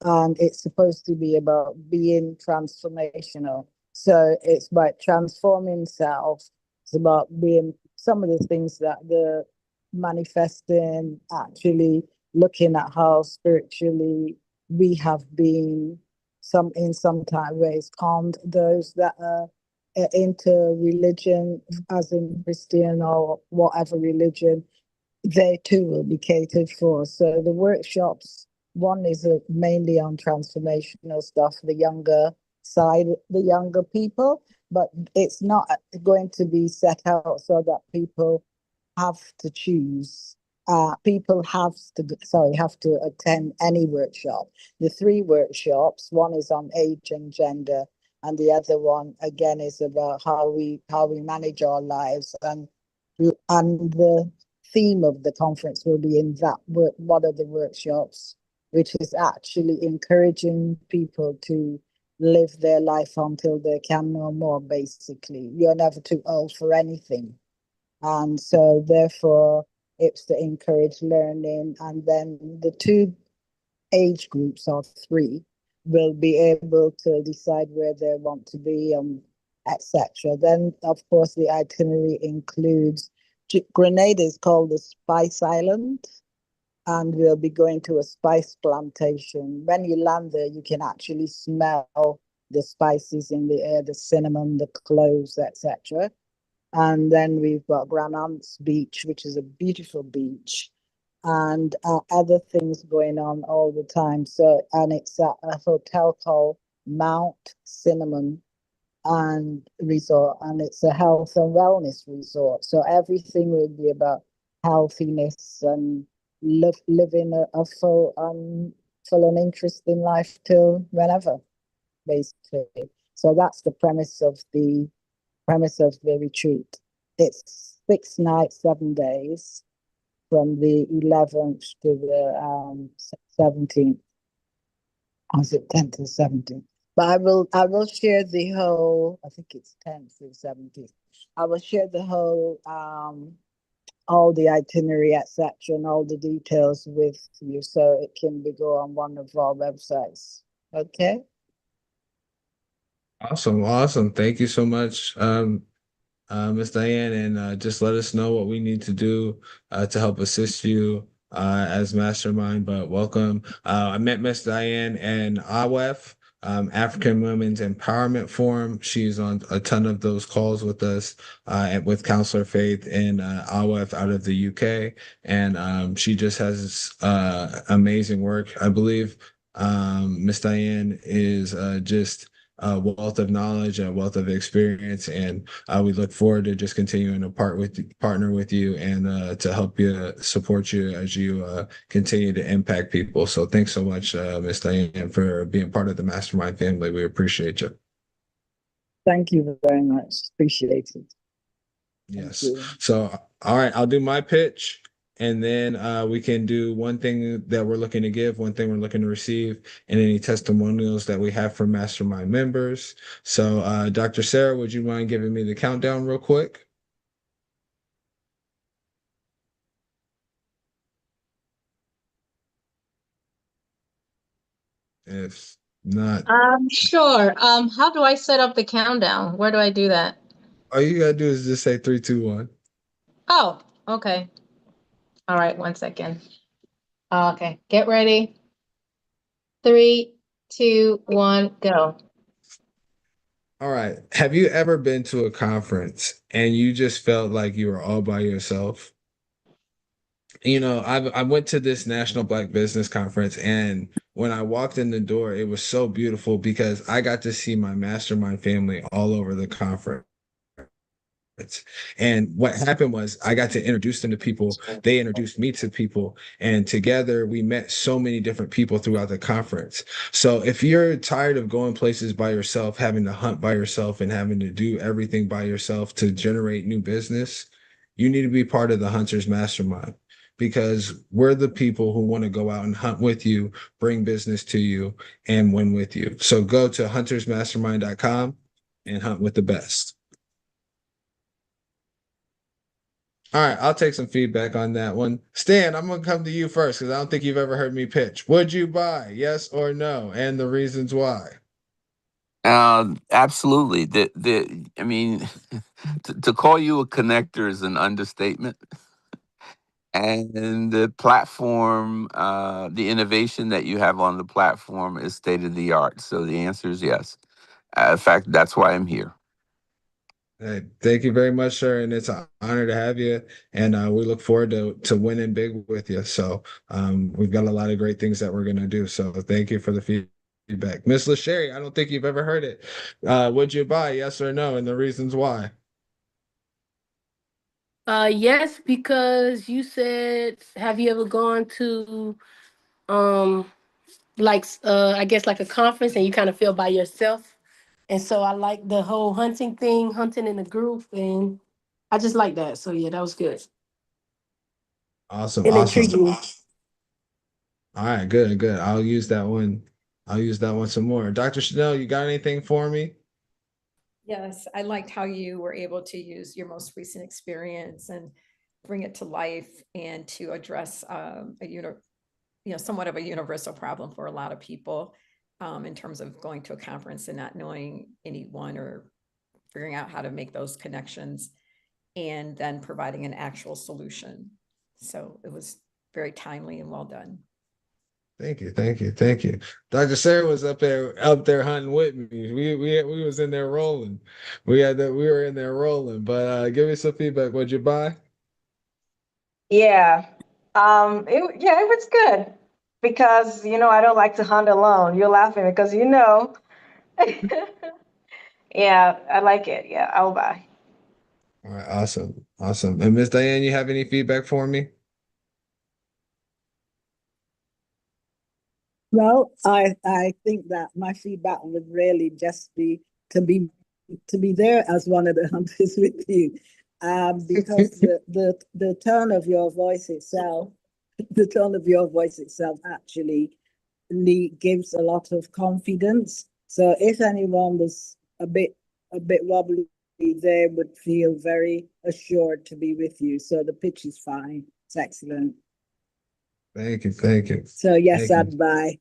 and it's supposed to be about being transformational. So it's about transforming self. It's about being some of the things that the manifesting, actually looking at how spiritually we have been in some time ways calmed those that are into religion, as in Christian or whatever religion, they too will be catered for. So the workshops, one is mainly on transformational stuff, the younger side, the younger people, but it's not going to be set out so that people have to choose. People have to attend any workshop. The 3 workshops, one is on age and gender, and the other one again is about how we manage our lives, and the theme of the conference will be in that one of the workshops, which is actually encouraging people to live their life until they can no more. Basically, you're never too old for anything, and so therefore it's to encourage learning. And then the 2 age groups or 3 will be able to decide where they want to be, etc. Then of course the itinerary includes Grenada is called the Spice Island, and we'll be going to a spice plantation. When you land there, you can actually smell the spices in the air, the cinnamon, the cloves, etc. And then we've got Grand Anse Beach, which is a beautiful beach, and other things going on all the time. So, and it's at a hotel called Mount Cinnamon and Resort, and it's a health and wellness resort. So everything will be about healthiness and living a full and interesting life till whenever, basically. So that's the premise of the retreat. It's 6 nights, 7 days, from the 11th to the 17th. Was it 10th to 17th? But I will share the whole. I think it's 10th to 17th. I will share the whole all the itinerary, etc., and all the details with you, so it can be go on one of our websites. Okay. Awesome, awesome. Thank you so much, Miss Diane, and just let us know what we need to do to help assist you as Mastermind. But welcome. I met Miss Diane in AWEF, African Women's Empowerment Forum. She's on a ton of those calls with us and with Counselor Faith in AWEF out of the UK, and she just has amazing work. I believe Miss Diane is just a wealth of knowledge and a wealth of experience, and we look forward to just continuing to partner with you and to help you support you as you continue to impact people. So thanks so much, Ms. Diane, for being part of the Mastermind family. We appreciate you. Thank you very much. Appreciate it. Thank Yes. you. So, all right, I'll do my pitch, and then we can do one thing that we're looking to give, one thing we're looking to receive, and any testimonials that we have from Mastermind members. So, Dr. Sarah, would you mind giving me the countdown real quick? If not, Sure. How do I set up the countdown? Where do I do that? all you gotta do is just say three, two, one. Oh, okay. All right, 1 second. Okay, get ready. 3, 2, 1, go. All right. Have you ever been to a conference and you just felt like you were all by yourself? I went to this National Black Business Conference, and when I walked in the door, it was so beautiful because I got to see my mastermind family all over the conference. And what happened was I got to introduce them to people. They introduced me to people. And together we met so many different people throughout the conference. So if you're tired of going places by yourself, having to hunt by yourself, and having to do everything by yourself to generate new business, you need to be part of the Hunters Mastermind, because we're the people who want to go out and hunt with you, bring business to you, and win with you. So go to huntersmastermind.com and hunt with the best. All right, I'll take some feedback on that one. Stan, I'm gonna come to you first because I don't think you've ever heard me pitch. Would you buy? Yes or no? And the reasons why. Absolutely. I mean, to call you a connector is an understatement. And the platform, the innovation that you have on the platform is state of the art. So the answer is yes. In fact, that's why I'm here. Hey, thank you very much, sir, and it's an honor to have you. And we look forward to winning big with you. So we've got a lot of great things that we're gonna do. So thank you for the feedback, Miss LaSherry. I don't think you've ever heard it. Would you buy? Yes or no? And the reasons why. Yes, because you said, have you ever gone to um I guess like a conference and you kind of feel by yourself? And so I like the whole hunting thing, hunting in a group, and I just like that. So yeah, that was good. Awesome, It awesome. intrigued me. All right, good, good. I'll use that one. I'll use that one some more. Dr. Chanel, you got anything for me? Yes, I liked how you were able to use your most recent experience and bring it to life and to address somewhat of a universal problem for a lot of people in terms of going to a conference and not knowing anyone or figuring out how to make those connections and then providing an actual solution. So it was very timely and well done. Thank you, thank you, thank you. Dr. Sarah was up there hunting with me. We was in there rolling. We were in there rolling. But give me some feedback. What'd you buy? Yeah. It was good because I don't like to hunt alone. You're laughing because Yeah, I like it. Yeah, I'll buy. All right, awesome, awesome. And Miss Diane, you have any feedback for me? Well, I think that my feedback would really just be to be to be there as one of the hunters with you, because the tone of your voice itself, the tone of your voice itself actually gives a lot of confidence. So if anyone was a bit wobbly, they would feel very assured to be with you. So the pitch is fine. It's excellent. Thank you, thank you, So yes, thank you. I'd buy.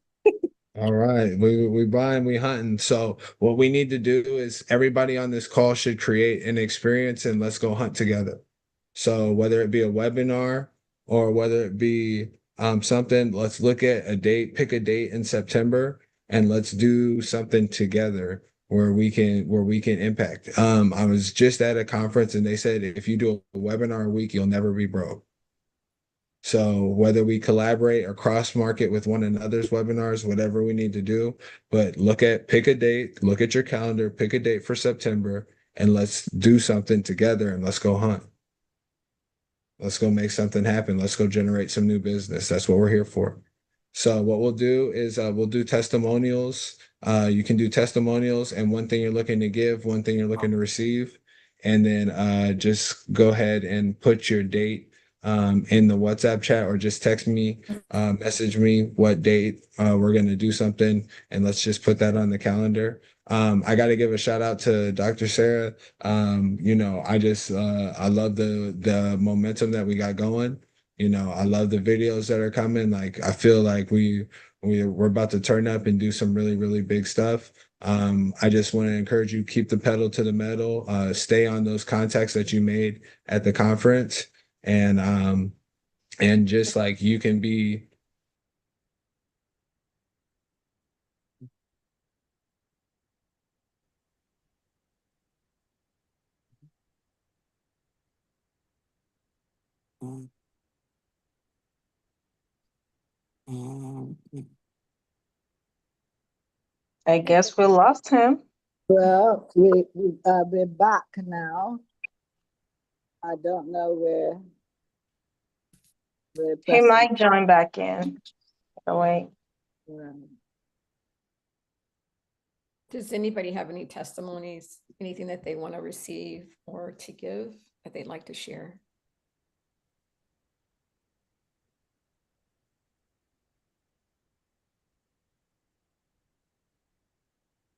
All right, we buying, we hunting. So what we need to do is everybody on this call should create an experience and let's go hunt together. So whether it be a webinar or whether it be something, let's look at a date, pick a date in September, and let's do something together where we can impact. I was just at a conference and they said if you do a webinar a week, you'll never be broke. So whether we collaborate or cross market with one another's webinars, whatever we need to do, but pick a date, look at your calendar, pick a date for September, and let's do something together and let's go hunt. Let's go make something happen. Let's go generate some new business. That's what we're here for. So what we'll do is we'll do testimonials. You can do testimonials and one thing you're looking to give, one thing you're looking to receive, and then just go ahead and put your date in the WhatsApp chat or just text me, message me what date we're going to do something, and let's just put that on the calendar. I got to give a shout out to Dr. Sarah. I love the momentum that we got going. I love the videos that are coming. Like I feel like we're about to turn up and do some really, really big stuff. I just want to encourage you, keep the pedal to the metal, stay on those contacts that you made at the conference, and just like you can be. I guess we lost him. Well, we're back now. I don't know where He might join back in. Oh, wait. Does anybody have any testimonies, anything that they want to receive or to give that they'd like to share?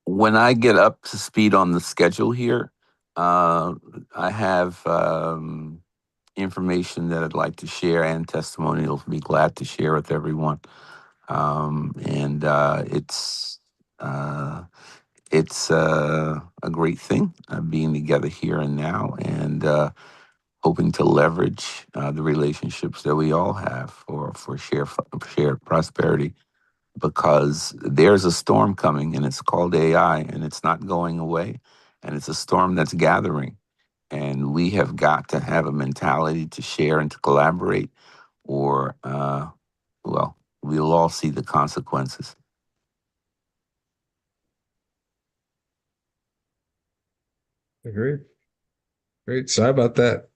When I get up to speed on the schedule here, I have information that I'd like to share and testimonials. Be glad to share with everyone. And it's a great thing being together here and now, and hoping to leverage the relationships that we all have for shared prosperity. Because there's a storm coming, and it's called AI, and it's not going away, and it's a storm that's gathering, and we have got to have a mentality to share and to collaborate, or well, we'll all see the consequences. Agreed. Great. Sorry about that.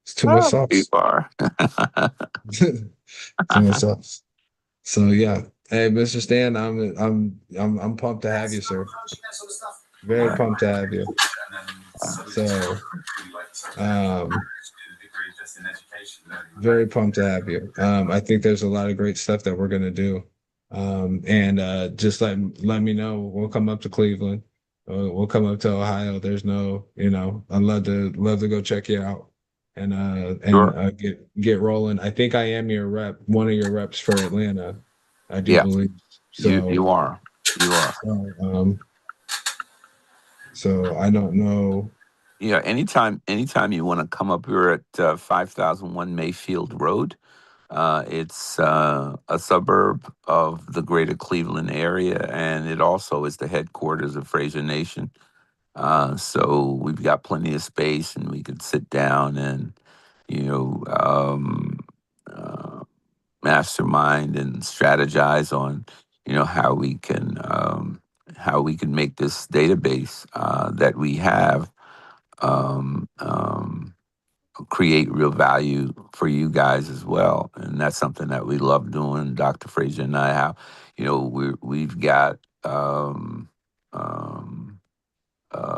It's too much Oh, You sauce. are. Too much sauce. So yeah. Hey, Mr. Stan, I'm pumped to have you, sir. Very pumped to have you. So um very pumped to have you. I think there's a lot of great stuff that we're gonna do. And just let me know. We'll come up to Cleveland. We'll come up to Ohio. There's no, I'd love to go check you out and Sure. get rolling. I think I am your rep, one of your reps for Atlanta. I do Yeah, believe. you So are. You are. so, so I don't know. Yeah, anytime you want to come up here at 5001 Mayfield Road. It's a suburb of the greater Cleveland area, and it also is the headquarters of Fraser Nation. So we've got plenty of space, and we could sit down and, you know, mastermind and strategize on, how we can make this database that we have. Um, um, Create real value for you guys as well, and that's something that we love doing. Dr. Frazier and I, how we've got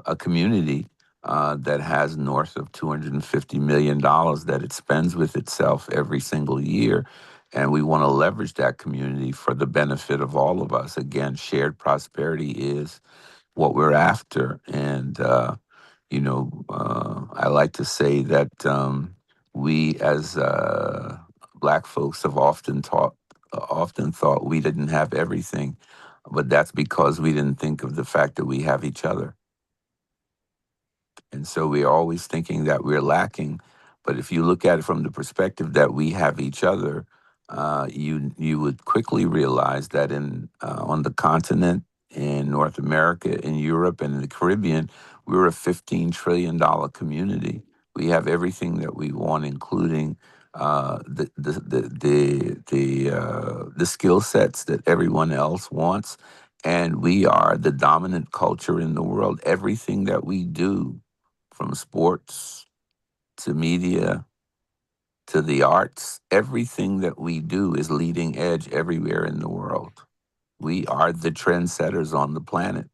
a community that has north of $250 million that it spends with itself every single year, and we want to leverage that community for the benefit of all of us. Again, shared prosperity is what we're after, and I like to say that we as Black folks have often often thought we didn't have everything, but that's because we didn't think of the fact that we have each other. And so we're always thinking that we're lacking. But if you look at it from the perspective that we have each other, you would quickly realize that on the continent, in North America, in Europe, and in the Caribbean, we're a $15 trillion community. We have everything that we want, including the skill sets that everyone else wants, and we are the dominant culture in the world. Everything that we do, from sports to media to the arts, everything that we do is leading edge everywhere in the world. We are the trendsetters on the planet.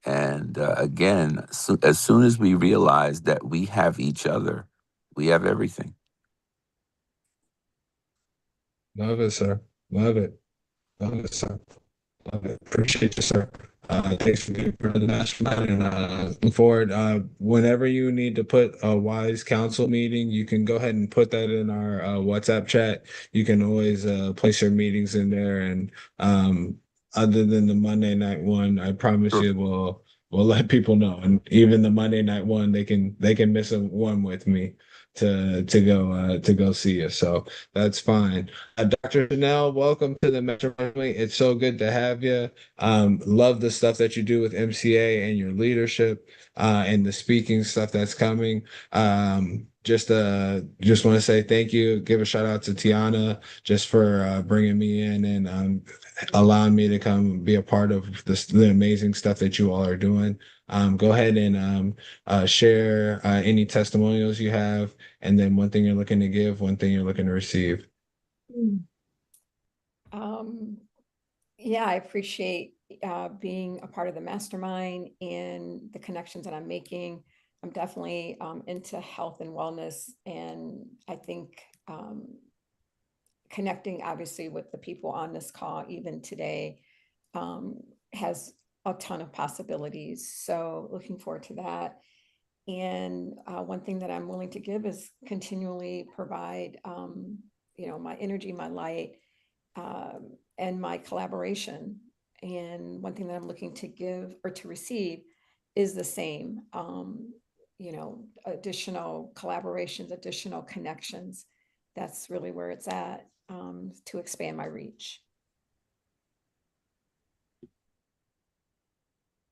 And again, as soon as we realize that we have each other, we have everything. Love it, sir. Love it. Love it, sir. Love it. Appreciate you, sir. Thanks for being part of the mastermind, and look forward. Whenever you need to put a wise council meeting, you can go ahead and put that in our WhatsApp chat. You can always place your meetings in there, and other than the Monday night one, I promise Sure. you, we'll let people know. And even the Monday night one, they can miss a one with me to go see you. So that's fine. Dr. Chanel, welcome to the Metro Family. It's so good to have you. Love the stuff that you do with MCA and your leadership, and the speaking stuff that's coming. Just want to say thank you. Give a shout out to Tiana just for bringing me in and allowing me to come be a part of the amazing stuff that you all are doing. Go ahead and share any testimonials you have, and then one thing you're looking to give, one thing you're looking to receive. Um, yeah, I appreciate being a part of the mastermind and the connections that I'm making. I'm definitely into health and wellness, and I think connecting obviously with the people on this call even today has a ton of possibilities. So looking forward to that. And one thing that I'm willing to give is continually provide, my energy, my light, and my collaboration. And one thing that I'm looking to give or to receive is the same, additional collaborations, additional connections. That's really where it's at, to expand my reach.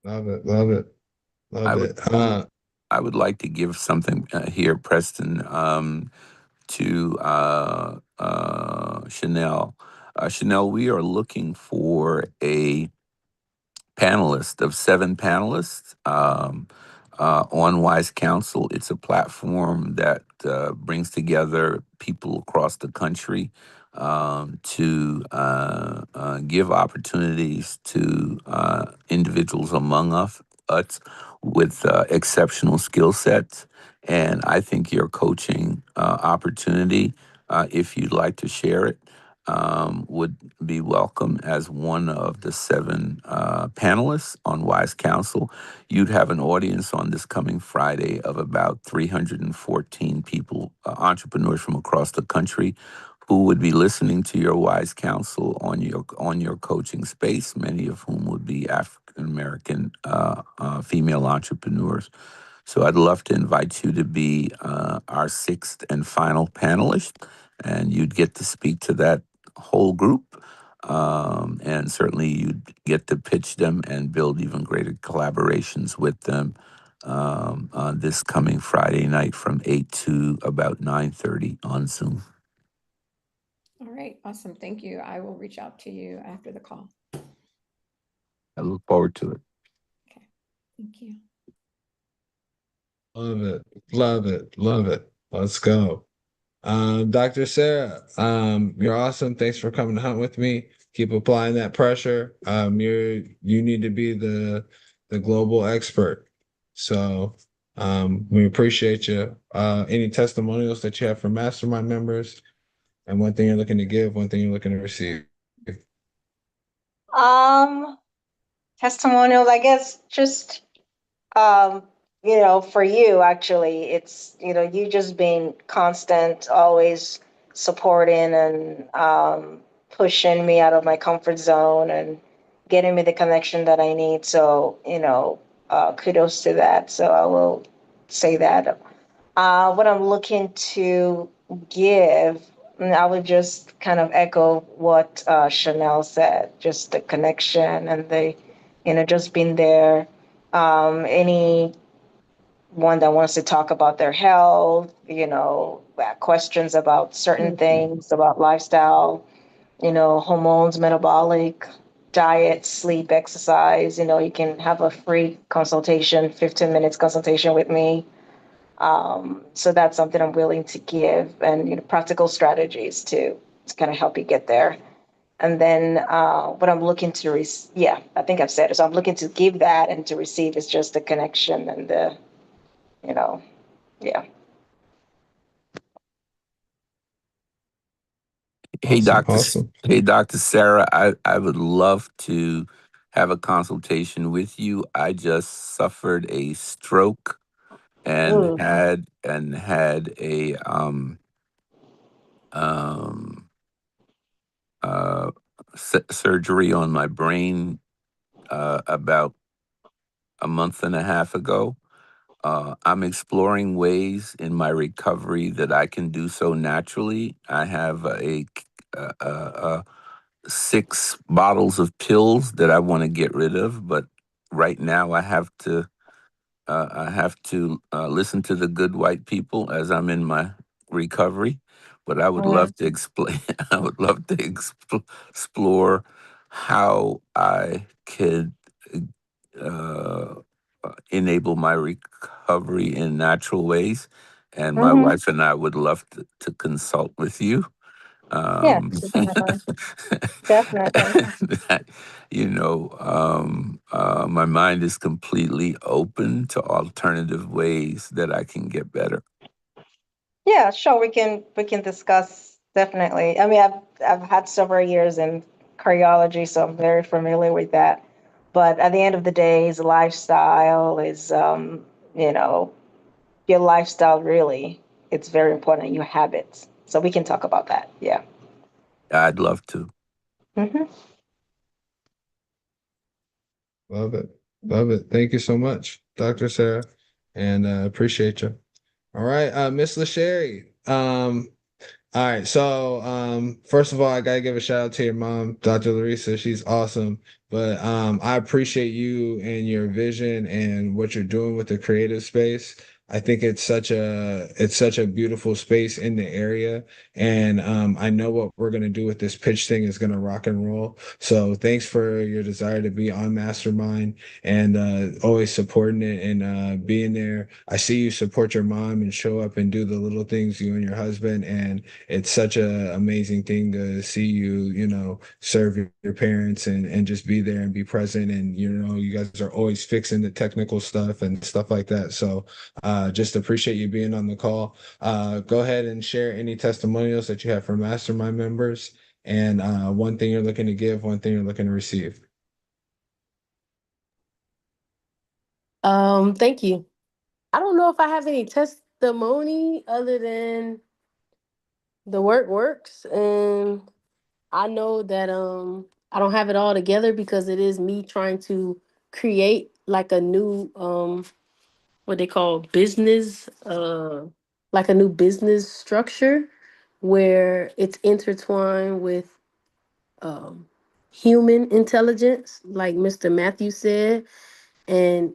Love it, love it, I love would it. I would like to give something here, Preston, to Chanel. Chanel, we are looking for a panelist of 7 panelists on Wise Council. It's a platform that brings together people across the country to give opportunities to individuals among us with exceptional skill sets. And I think your coaching opportunity, if you'd like to share it, would be welcome as one of the 7 panelists on Wise Council. You'd have an audience on this coming Friday of about 314 people, entrepreneurs from across the country, who would be listening to your Wise Council on your coaching space. Many of whom would be African American female entrepreneurs. So I'd love to invite you to be our 6th and final panelist, and you'd get to speak to that whole group. And certainly you'd get to pitch them and build even greater collaborations with them on this coming Friday night from 8 to about 9:30 on Zoom. All right, awesome. Thank you. I will reach out to you after the call. I look forward to it. Okay, thank you. Love it, love it, love it. Let's go. Dr. Sarah, you're awesome. Thanks for coming to hunt with me. Keep applying that pressure. You need to be the global expert. So we appreciate you. Any testimonials that you have for mastermind members, and one thing you're looking to give, one thing you're looking to receive. Um, Testimonials, I guess, just for you actually, it's you just being constant, always supporting and pushing me out of my comfort zone and getting me the connection that I need. So, kudos to that. So I will say that. What I'm looking to give, and I would just kind of echo what Chanel said, just the connection and just being there. Anyone that wants to talk about their health, questions about certain things, about lifestyle, hormones, metabolic, diet, sleep, exercise, you can have a free consultation, 15 minutes consultation with me. So that's something I'm willing to give, and practical strategies to kind of help you get there. And then what I'm looking to yeah, I think I've said it. So I'm looking to give that, and to receive is just the connection and you know, yeah. Hey, Awesome, awesome. Hey, Dr. Sarah, I would love to have a consultation with you. I just suffered a stroke and Mm, had a um uh surgery on my brain about a month and a half ago. I'm exploring ways in my recovery that I can do so naturally. I have a 6 bottles of pills that I want to get rid of, but right now I have to listen to the good white people as I'm in my recovery. But I would mm, love to explain. I would love to explore how I could uh, enable my recovery in natural ways. And my mm-hmm. wife and I would love to consult with you. Yeah, Um, definitely. Definitely. that, my mind is completely open to alternative ways that I can get better. Yeah, sure. We can discuss definitely. I mean, I've had several years in cardiology, so I'm very familiar with that. But at the end of the day, is lifestyle is you know, your lifestyle really. It's very important. Your habits. So we can talk about that. Yeah. I'd love to. Hmm. Love it. Love it. Thank you so much, Dr. Sarah. And appreciate you. All right, Miss LaSherry. All right, so first of all, I gotta give a shout out to your mom, Dr. Larissa. She's awesome. But I appreciate you and your vision and what you're doing with the creative space. I think it's such a beautiful space in the area. And I know what we're gonna do with this pitch thing is gonna rock and roll. So thanks for your desire to be on Mastermind and always supporting it and being there. I see you support your mom and show up and do the little things, you and your husband, and it's such a amazing thing to see you, serve your parents and just be there and be present. And, you guys are always fixing the technical stuff and stuff like that. So just appreciate you being on the call. Go ahead and share any testimonials that you have for Mastermind members and one thing you're looking to give, one thing you're looking to receive. Thank you. I don't know if I have any testimony other than the work works, and I know that I don't have it all together because it is me trying to create like a new what they call business like a new business structure where it's intertwined with um human intelligence, like Mr. Matthew said, and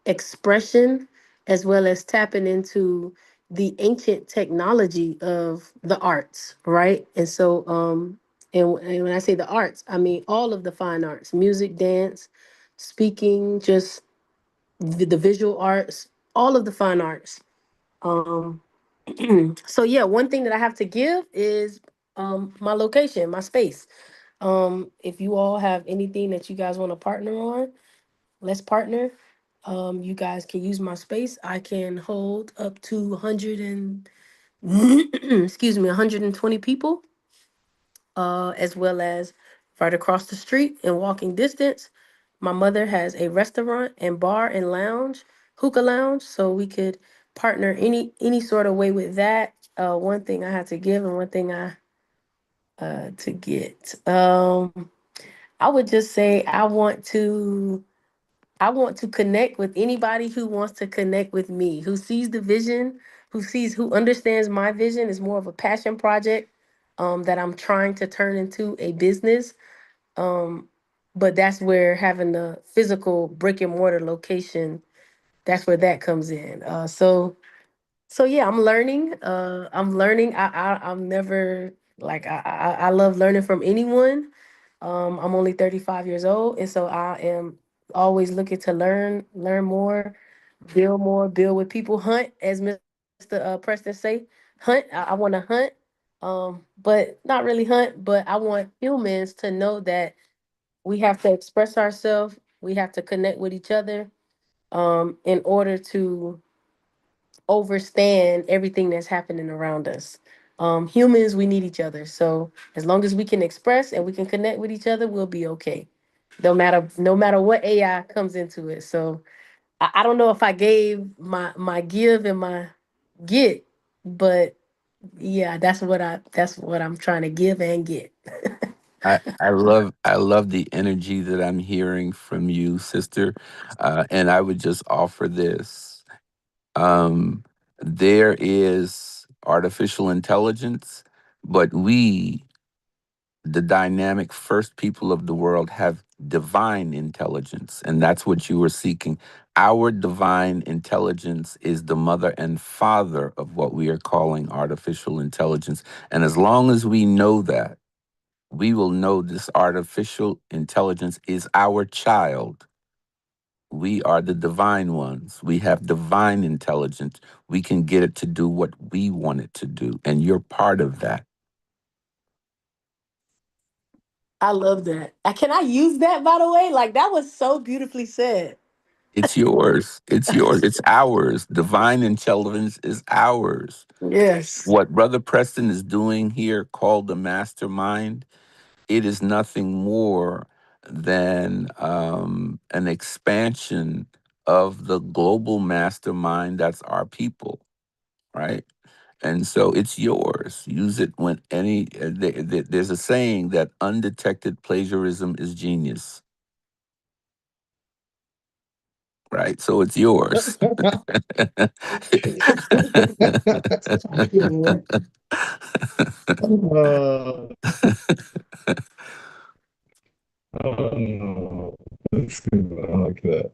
expression, as well as tapping into the ancient technology of the arts, right? And so, and when I say the arts, I mean all of the fine arts: music, dance, speaking, just the visual arts, all of the fine arts. Um, so yeah, one thing that I have to give is my location, my space. If you all have anything that you guys want to partner on, let's partner. You guys can use my space. I can hold up to 100 and excuse me, 120 people, as well as right across the street in walking distance. My mother has a restaurant and bar and lounge, hookah lounge, so we could partner any sort of way with that. One thing I have to give, and one thing I to get. I would just say I want to connect with anybody who wants to connect with me, who sees the vision, who understands my vision is more of a passion project that I'm trying to turn into a business. Um, but that's where having the physical brick and mortar location, that's where that comes in. So yeah, I'm learning. I'm learning. I'm never like I love learning from anyone. I'm only 35 years old, and so I am always looking to learn more, build with people, hunt, as Mr. Preston say, hunt. I want to hunt, but not really hunt. But I want humans to know that we have to express ourselves. We have to connect with each other, in order to overstand everything that's happening around us. Humans, we need each other. So as long as we can express and we can connect with each other, we'll be okay. No matter what AI comes into it. So I don't know if I gave my give and my get, but yeah, that's what I'm trying to give and get. I love the energy that I'm hearing from you, sister. And I would just offer this. Um, there is artificial intelligence, but we, the dynamic first people of the world, have divine intelligence, and that's what you were seeking. Our divine intelligence is the mother and father of what we are calling artificial intelligence. And as long as we know that, we will know this artificial intelligence is our child. We are the divine ones. We have divine intelligence. We can get it to do what we want it to do. And you're part of that. I love that. Can I use that, by the way? Like, that was so beautifully said. It's yours. It's yours. It's ours. Divine intelligence is ours. Yes. What Brother Preston is doing here, called the Mastermind, it is nothing more than an expansion of the global mastermind that's our people, right? And so it's yours. Use it when there's a saying that undetected plagiarism is genius, right? So it's yours. Oh, oh no. That's good. I like that.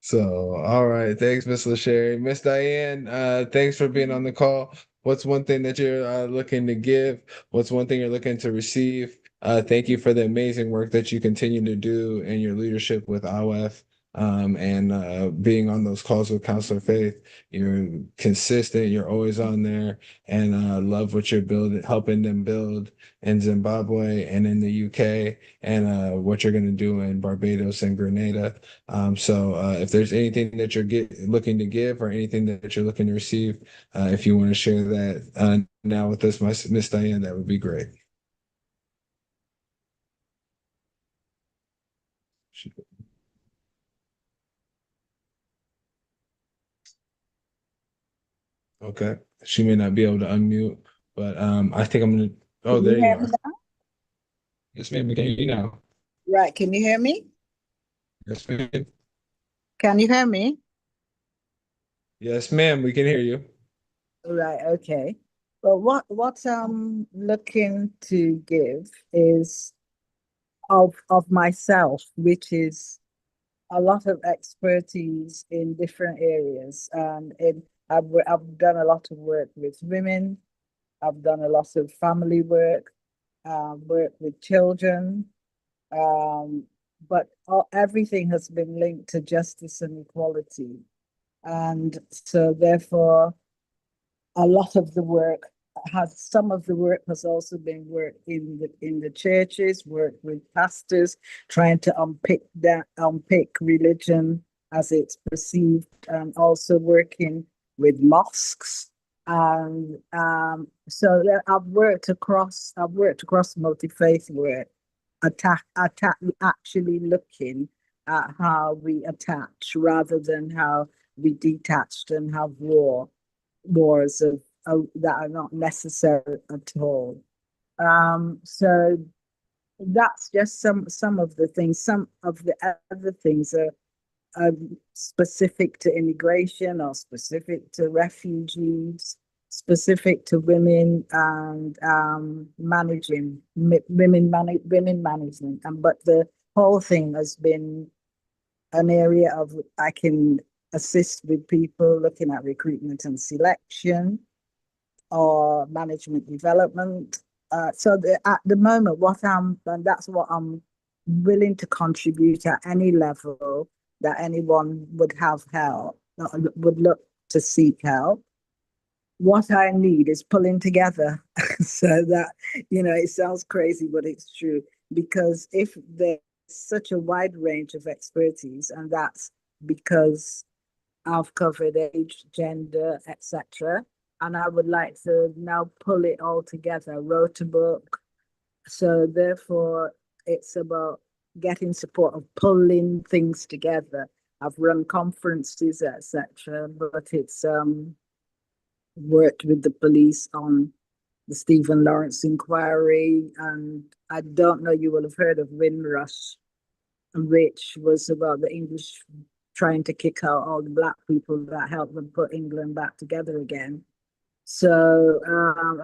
So, all right. Thanks, Miss LaSherry. Miss Diane, thanks for being on the call. What's one thing that you're looking to give? What's one thing you're looking to receive? Thank you for the amazing work that you continue to do and your leadership with IWF, and being on those calls with Counselor Faith. You're consistent, you're always on there, and love what you're building, helping them build in Zimbabwe and in the UK, and what you're going to do in Barbados and Grenada. So if there's anything that you're looking to give or anything that you're looking to receive, if you want to share that now with us, Miss Diane, that would be great. Okay. She may not be able to unmute, but I think I'm gonna. Oh, Can you there you hear me are. now? Yes, ma'am. We can hear you now. Right, can you hear me? Yes, ma'am. Can you hear me? Yes, ma'am. We can hear you. Right, okay. Well, what I'm looking to give is of myself, which is a lot of expertise in different areas. I've done a lot of work with women. I've done a lot of family work, work with children, um, but everything has been linked to justice and equality. And so therefore, a lot of the work some of the work has also been work in the churches, work with pastors, trying to unpick religion as it's perceived, and also working with mosques. And I've worked across multi-faith work, actually looking at how we attach rather than how we detached and have wars that are not necessary at all. So that's just some of the things. Some of the other things are specific to immigration or specific to refugees, specific to women and women management. And but the whole thing has been an area of I can assist with people looking at recruitment and selection or management development. At the moment, and that's what I'm willing to contribute at any level that anyone would have help, would look to seek help. What I need is pulling together so that, it sounds crazy, but it's true. Because if there's such a wide range of expertise, and that's because I've covered age, gender, etc. And I would like to now pull it all together, wrote a book. So therefore, it's about getting support of pulling things together. I've run conferences, etc. But it's worked with the police on the Stephen Lawrence inquiry. And I don't know, you will have heard of Windrush, which was about the English trying to kick out all the black people that helped them put England back together again. So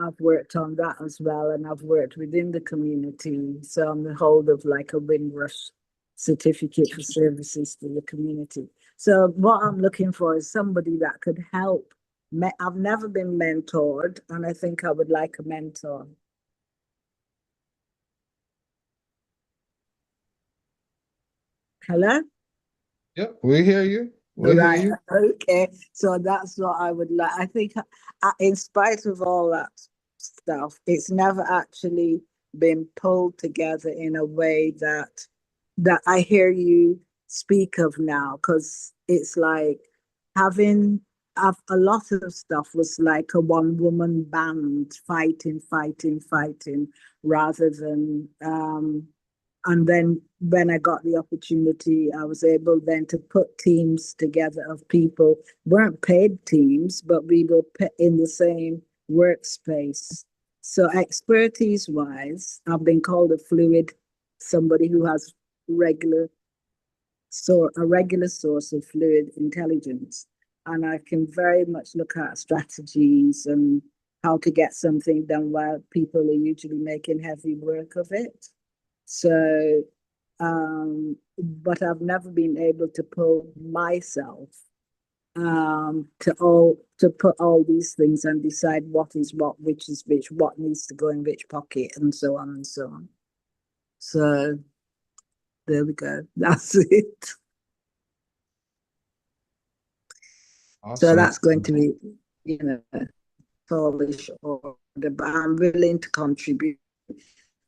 I've worked on that as well, and I've worked within the community. So I'm the holder of like a Windrush certificate for services to the community. So what I'm looking for is somebody that could help. I've never been mentored, and I think I would like a mentor. Hello? Yep, we hear you. We hear Right. you. Okay. So that's what I would like. I think, in spite of all that stuff, it's never actually been pulled together in a way that I hear you speak of now, because it's like having a lot of stuff was like a one-woman band fighting, fighting, fighting, rather than and then when I got the opportunity, I was able then to put teams together of people, weren't paid teams, but we were put in the same workspace. So expertise wise, I've been called a fluid, somebody who has a regular source of fluid intelligence. And I can very much look at strategies and how to get something done while people are usually making heavy work of it. So, but I've never been able to pull myself to put all these things and decide what is what, which is which, what needs to go in which pocket, and so on and so on. So there we go. That's it. So Awesome. that's going to be, Polish order, but I'm willing to contribute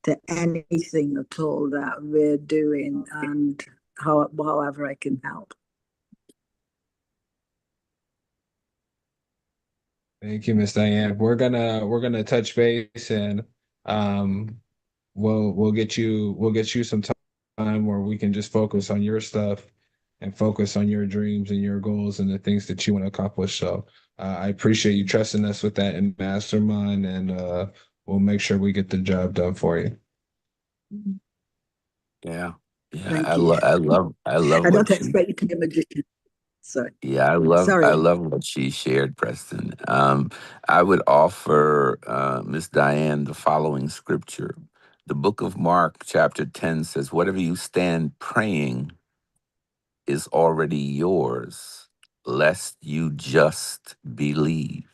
to anything at all that we're doing, and however I can help. Thank you, Miss Diane. We're gonna touch base, and um we'll get you some time where we can just focus on your stuff and focus on your dreams and your goals and the things that you want to accomplish. So I appreciate you trusting us with that in Mastermind, and we'll make sure we get the job done for you. Yeah. Yeah. Thank you. I love I don't what you expect you to be a magician. Sorry. Yeah, I Sorry. love what she shared, Preston. I would offer Miss Diane the following scripture. The book of Mark, chapter 10 says, whatever you stand praying is already yours, lest you just believe.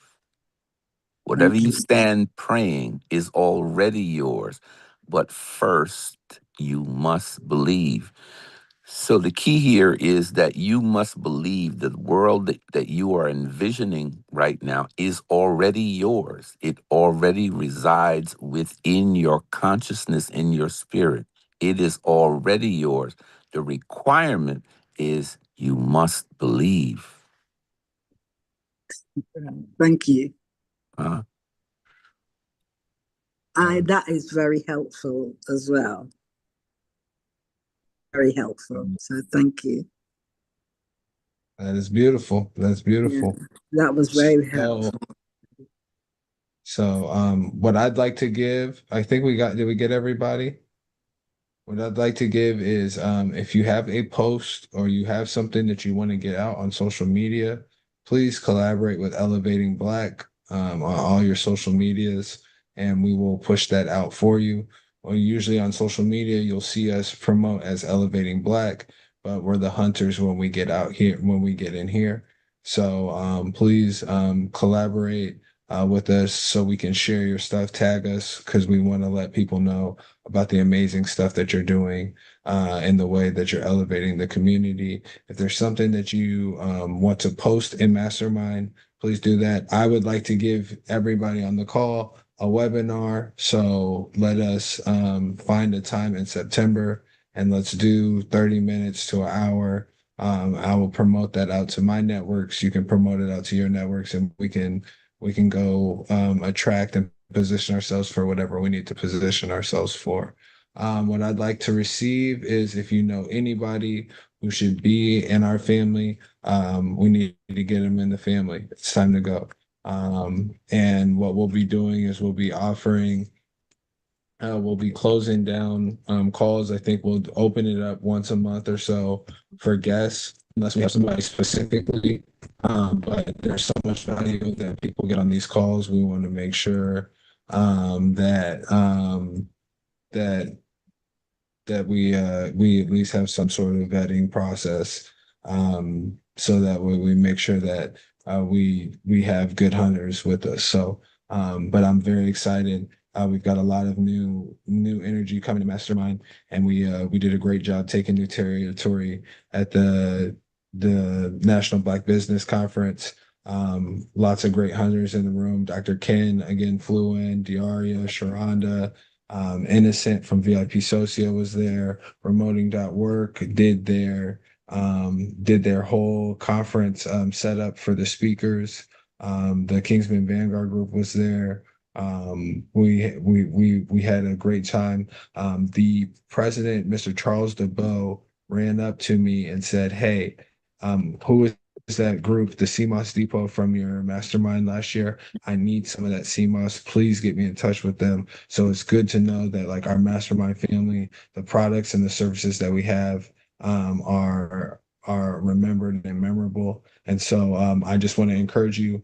Whatever Thank you you. stand praying is already yours, but first you must believe. So the key here is that you must believe that the world that you are envisioning right now is already yours. It already resides within your consciousness, in your spirit. It is already yours. The requirement is you must believe. Thank you. Huh? That is very helpful as well. Very helpful. So thank you. That is beautiful. That's Yeah, beautiful. that was very So helpful. So what I'd like to give, I think did we get everybody? What I'd like to give is if you have a post or you have something that you want to get out on social media, please collaborate with Elevating Black on all your social medias, and we will push that out for you. Well, usually on social media, you'll see us promote as Elevating Black, but we're the hunters when we get out here, when we get in here. So please collaborate with us so we can share your stuff, tag us, because we want to let people know about the amazing stuff that you're doing and the way that you're elevating the community. If there's something that you want to post in Mastermind, please do that. I would like to give everybody on the call a webinar. So let us find a time in September and let's do 30 minutes to an hour. I will promote that out to my networks. You can promote it out to your networks, and we can go attract and position ourselves for whatever we need to position ourselves for. What I'd like to receive is if you know anybody who should be in our family, we need to get them in the family. It's time to go. And what we'll be doing is we'll be closing down calls. I think we'll open it up once a month or so for guests, unless we have somebody specifically. But there's so much value that people get on these calls. We want to make sure that we at least have some sort of vetting process, so that way we make sure that we have good hunters with us. So but I'm very excited. We've got a lot of new energy coming to Mastermind, and we did a great job taking new territory at the National Black Business Conference. Lots of great hunters in the room. Dr. Ken again flew in, Diaria, Sharonda, Innocent from VIP Socio was there. Remoting.work did their whole conference setup for the speakers. The Kingsman Vanguard group was there. We had a great time. The president, Mr. Charles DeBow, ran up to me and said, "Hey, who is that group, the CMOS Depot from your mastermind last year? I need some of that CMOS. Please get me in touch with them." So it's good to know that like our mastermind family, the products and the services that we have are remembered and memorable. And so I just want to encourage you,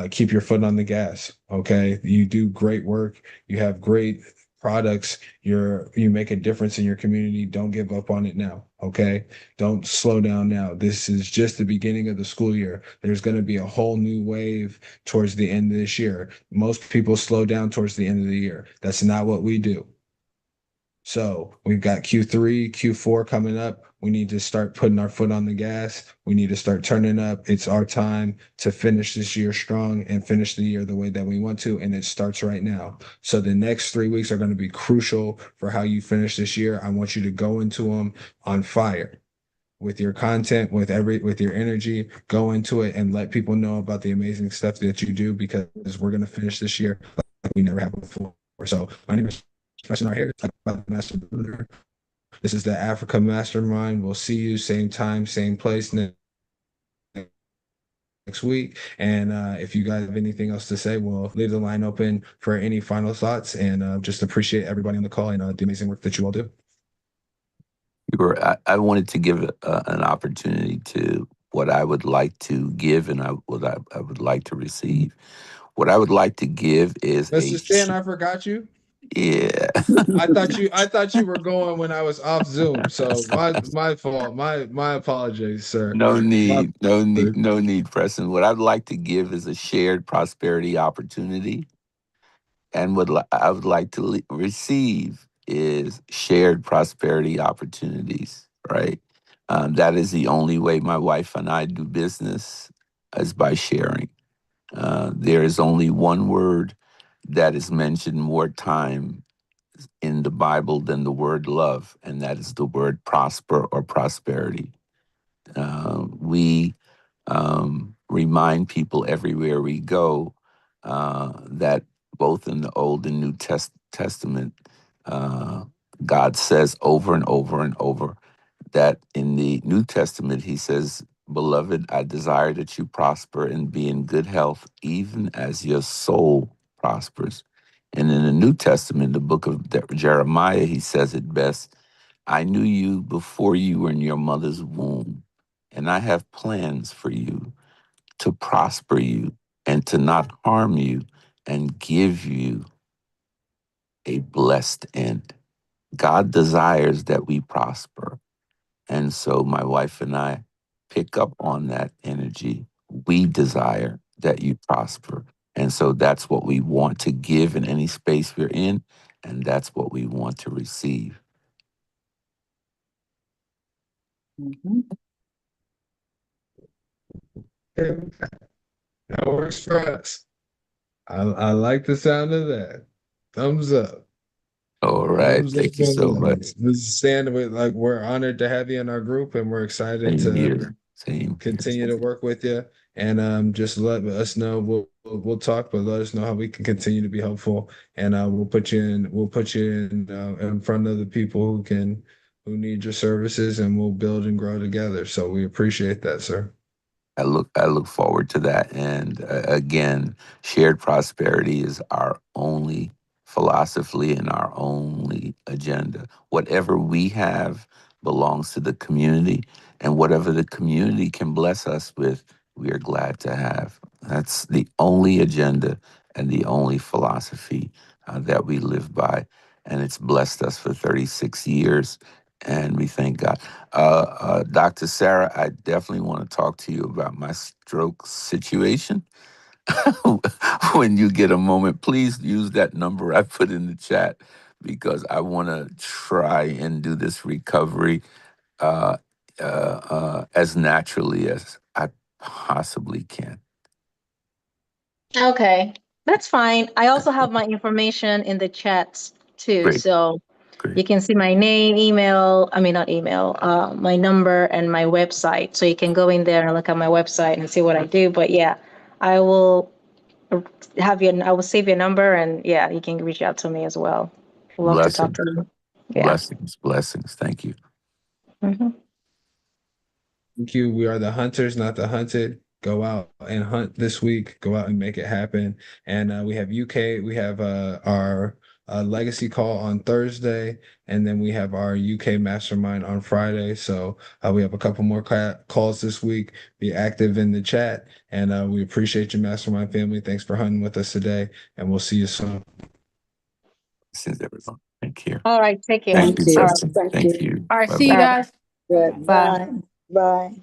keep your foot on the gas. Okay. You do great work. You have great products. You make a difference in your community. Don't give up on it now. Okay. Don't slow down now. This is just the beginning of the school year. There's going to be a whole new wave towards the end of this year. Most people slow down towards the end of the year. That's not what we do. So we've got Q3, Q4 coming up. We need to start putting our foot on the gas. We need to start turning up. It's our time to finish this year strong and finish the year the way that we want to. And it starts right now. So the next 3 weeks are going to be crucial for how you finish this year. I want you to go into them on fire with your content, with your energy. Go into it and let people know about the amazing stuff that you do, because we're going to finish this year like we never have before. So my name is Professor Our Hair, about the Master Builder. This is the Africa Mastermind. We'll see you same time, same place next week. And if you guys have anything else to say, we'll leave the line open for any final thoughts, and just appreciate everybody on the call and the amazing work that you all do. I wanted to give an opportunity to what I would like to give and what I would like to receive. What I would like to give is Mr. Stan, I forgot you. Yeah. I thought you were going when I was off Zoom. So my fault. My apologies, sir. No My need, no need, Preston. What I'd like to give is a shared prosperity opportunity, and what I would like to receive is shared prosperity opportunities. Right, that is the only way my wife and I do business, is by sharing. There is only one word that is mentioned more time in the Bible than the word love, and that is the word prosper or prosperity. We remind people everywhere we go that both in the Old and New Testament, God says over and over and over that in the New Testament, he says, "Beloved, I desire that you prosper and be in good health, even as your soul prospers. And in the New Testament, the book of Jeremiah, he says it best: I knew you before you were in your mother's womb, and I have plans for you to prosper you and to not harm you and give you a blessed end. God desires that we prosper. And so my wife and I pick up on that energy. We desire that you prosper. And so that's what we want to give in any space we're in, and that's what we want to receive. Mhm. That works for us. I like the sound of that. Thumbs up. All right. Thumbs up Thank you on so that. much. This is Stan. Like, we're honored to have you in our group, and we're excited Same to here. Same continue here. to work with you. And just let us know. We'll talk, but let us know how we can continue to be helpful. And we'll put you in. We'll put you in front of the people who need your services, and we'll build and grow together. So we appreciate that, sir. I look forward to that. And again, shared prosperity is our only philosophy and our only agenda. Whatever we have belongs to the community, and whatever the community can bless us with, we are glad to have. That's the only agenda and the only philosophy that we live by. And it's blessed us for 36 years. And we thank God. Dr. Sarah, I definitely want to talk to you about my stroke situation. When you get a moment, please use that number I put in the chat, because I want to try and do this recovery uh, as naturally as I possibly can. Okay, that's fine. I also have my information in the chats too, Great, so great. you can see my name, email, I mean, not email, my number and my website. So you can go in there and look at my website and see what I do. But yeah, I will I will save your number, and yeah, you can reach out to me as well. Love to talk Blessings, to you. Yeah. blessings, blessings. Thank you. Mhm. Thank you. We are the hunters, not the hunted. Go out and hunt this week. Go out and make it happen. And we have UK. We have our legacy call on Thursday, and then we have our UK mastermind on Friday. So we have a couple more calls this week. Be active in the chat, and we appreciate your mastermind family. Thanks for hunting with us today, and we'll see you soon. Blessings, everyone. Take care. All right. Take care. Thank Thank you, All you. right. Preston. Thank Thank you. you. All right, Bye see you bye. All right. guys. Good. Bye. Bye. Bye.